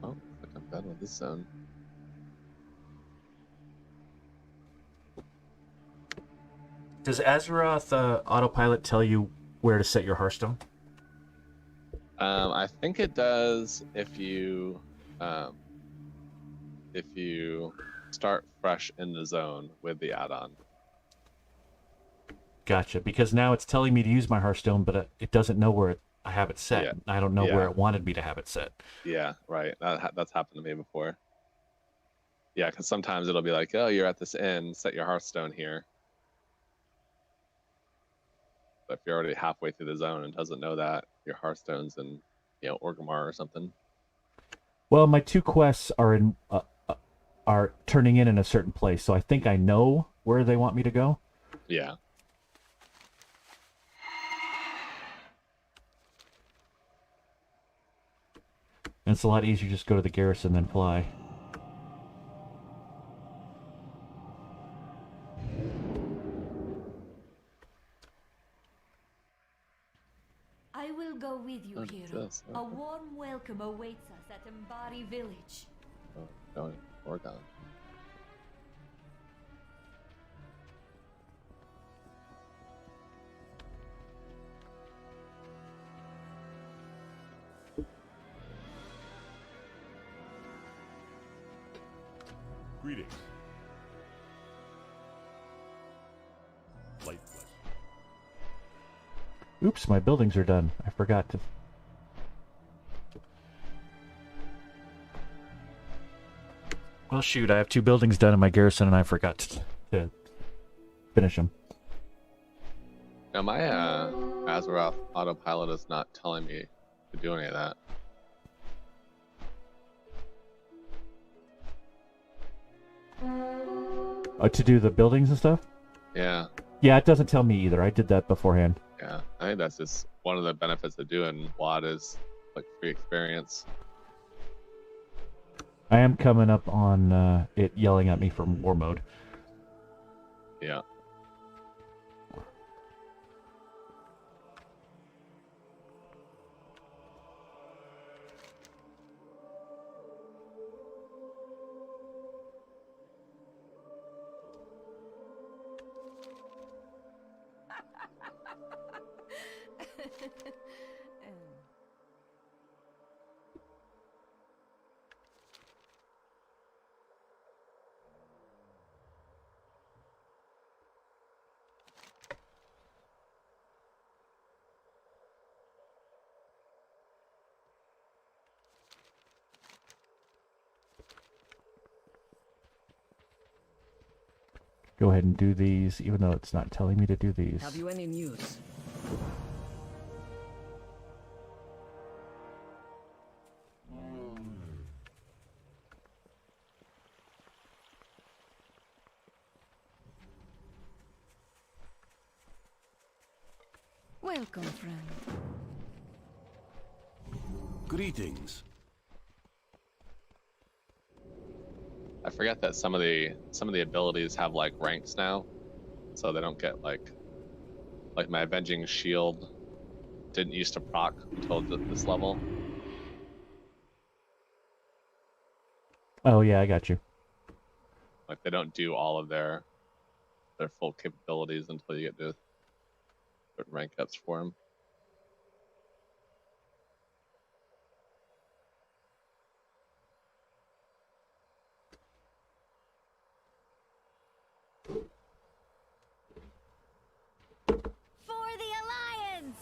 Oh, I think I'm done with this zone. Does Azeroth autopilot tell you where to set your Hearthstone? I think it does if you start fresh in the zone with the add-on. Gotcha. Because now it's telling me to use my Hearthstone, but it doesn't know where I have it set. Yeah. I don't know Yeah. where it wanted me to have it set. Yeah, right. That's happened to me before. Yeah, because sometimes it'll be like, oh, you're at this inn, set your Hearthstone here. But if you're already halfway through the zone and doesn't know that, your Hearthstone's in, Orgrimmar or something. Well, my two quests are turning in a certain place, so I think I know where they want me to go. Yeah. And it's a lot easier to just go to the garrison than fly. I will go with you, What is hero. this? A warm welcome awaits us at Embody Village. Oh, going Oregon. Greetings. Light bless. Oops, my buildings are done. I forgot to... Well, shoot, I have 2 buildings done in my garrison, and I forgot to finish them. Now my Azeroth autopilot is not telling me to do any of that. To do the buildings and stuff? Yeah, Yeah, it doesn't tell me either. I did that beforehand. yeah. I think that's just one of the benefits of doing WAD is like free experience. I am coming up on it yelling at me from war mode. Yeah. Go ahead and do these, even though it's not telling me to do these. Have you any news? Welcome, friend. Greetings. I forget that some of the abilities have like ranks now, so they don't get like my Avenging Shield didn't used to proc until this level. Oh yeah, I got you. Like they don't do all of their full capabilities until you get to certain rank ups for them. For the Alliance!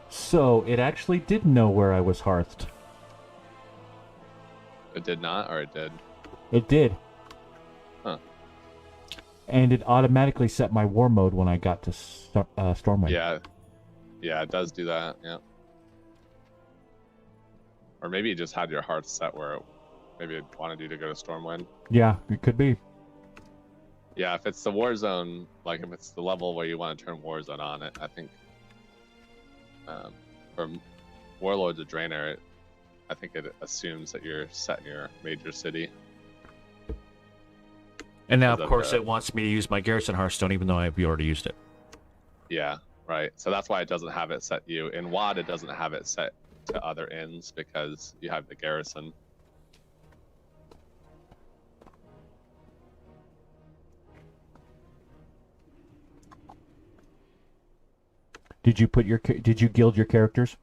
So it actually did know where I was hearthed. It did not, or it did? It did. Huh. And it automatically set my war mode when I got to Stormwind. Yeah. Yeah, it does do that, yeah. Or maybe it just had your hearth set where maybe it wanted you to go to Stormwind. Yeah, it could be. Yeah, if it's the war zone, like if it's the level where you want to turn war zone on, I think for Warlords of Draenor, I think it assumes that you're set in your major city. And now, of course, it wants me to use my Garrison Hearthstone, even though I've already used it. Yeah, right. So that's why it doesn't have it set you. In WoD, it doesn't have it set to other inns because you have the Garrison. Did you guild your characters?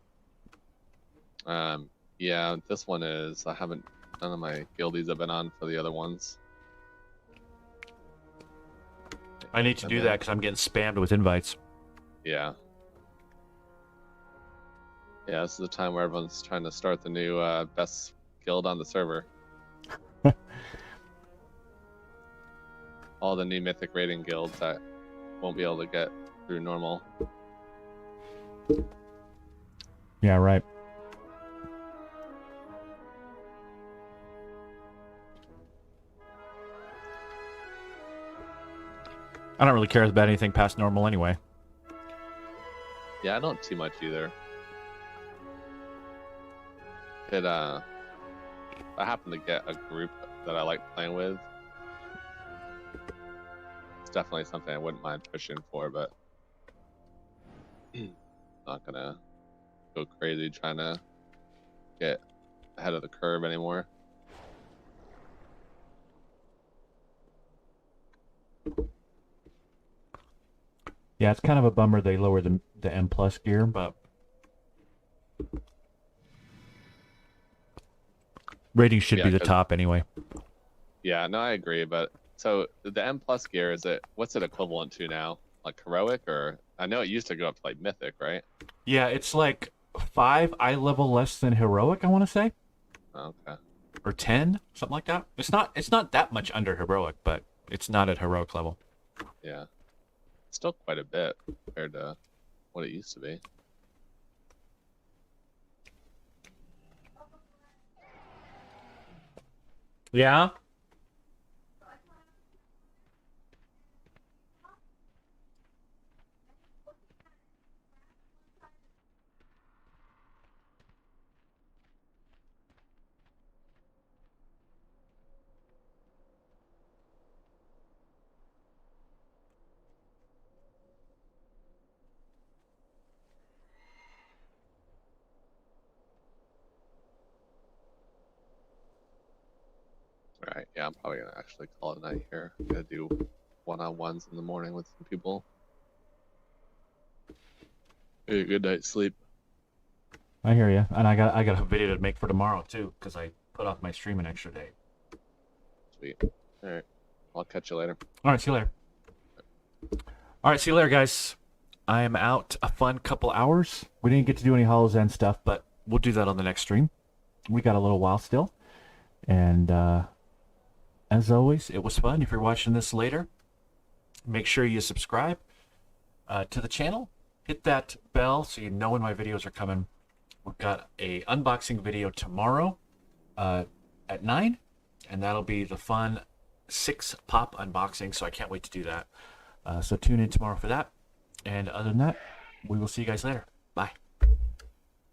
Yeah, this one is. I haven't. None of my guildies have been on for the other ones. I need to do that because I'm getting spammed with invites. Yeah. Yeah, this is the time where everyone's trying to start the new best guild on the server. All the new mythic rating guilds that won't be able to get through normal. Yeah, right. I don't really care about anything past normal anyway. Yeah, I don't too much either. I happen to get a group that I like playing with. It's definitely something I wouldn't mind pushing for, but not gonna go crazy trying to get ahead of the curve anymore. Yeah, it's kind of a bummer they lowered the M plus gear, but rating should be the top anyway. Yeah, no, I agree. But so the M plus gear, what's it equivalent to now? Like heroic, or I know it used to go up to like mythic, right? Yeah, it's like 5 eye level less than heroic, I want to say. Okay. Or 10, something like that. It's not that much under heroic, but it's not at heroic level. Yeah. Still quite a bit compared to what it used to be. Yeah. All right. Yeah, I'm probably gonna actually call it a night here. I'm gonna do one-on-ones in the morning with some people. Get a good night's sleep. I hear you, and I got a video to make for tomorrow too, because I put off my stream an extra day. Sweet. All right. I'll catch you later. All right, see you later. All right, see you later, guys. I am out a fun couple hours. We didn't get to do any Hollow's End stuff, but we'll do that on the next stream. We got a little while still, and as always, it was fun. If you're watching this later, make sure you subscribe to the channel. Hit that bell so you know when my videos are coming. We've got a unboxing video tomorrow at 9, and that'll be the fun 6 pop unboxing, so I can't wait to do that. So tune in tomorrow for that. And other than that, we will see you guys later.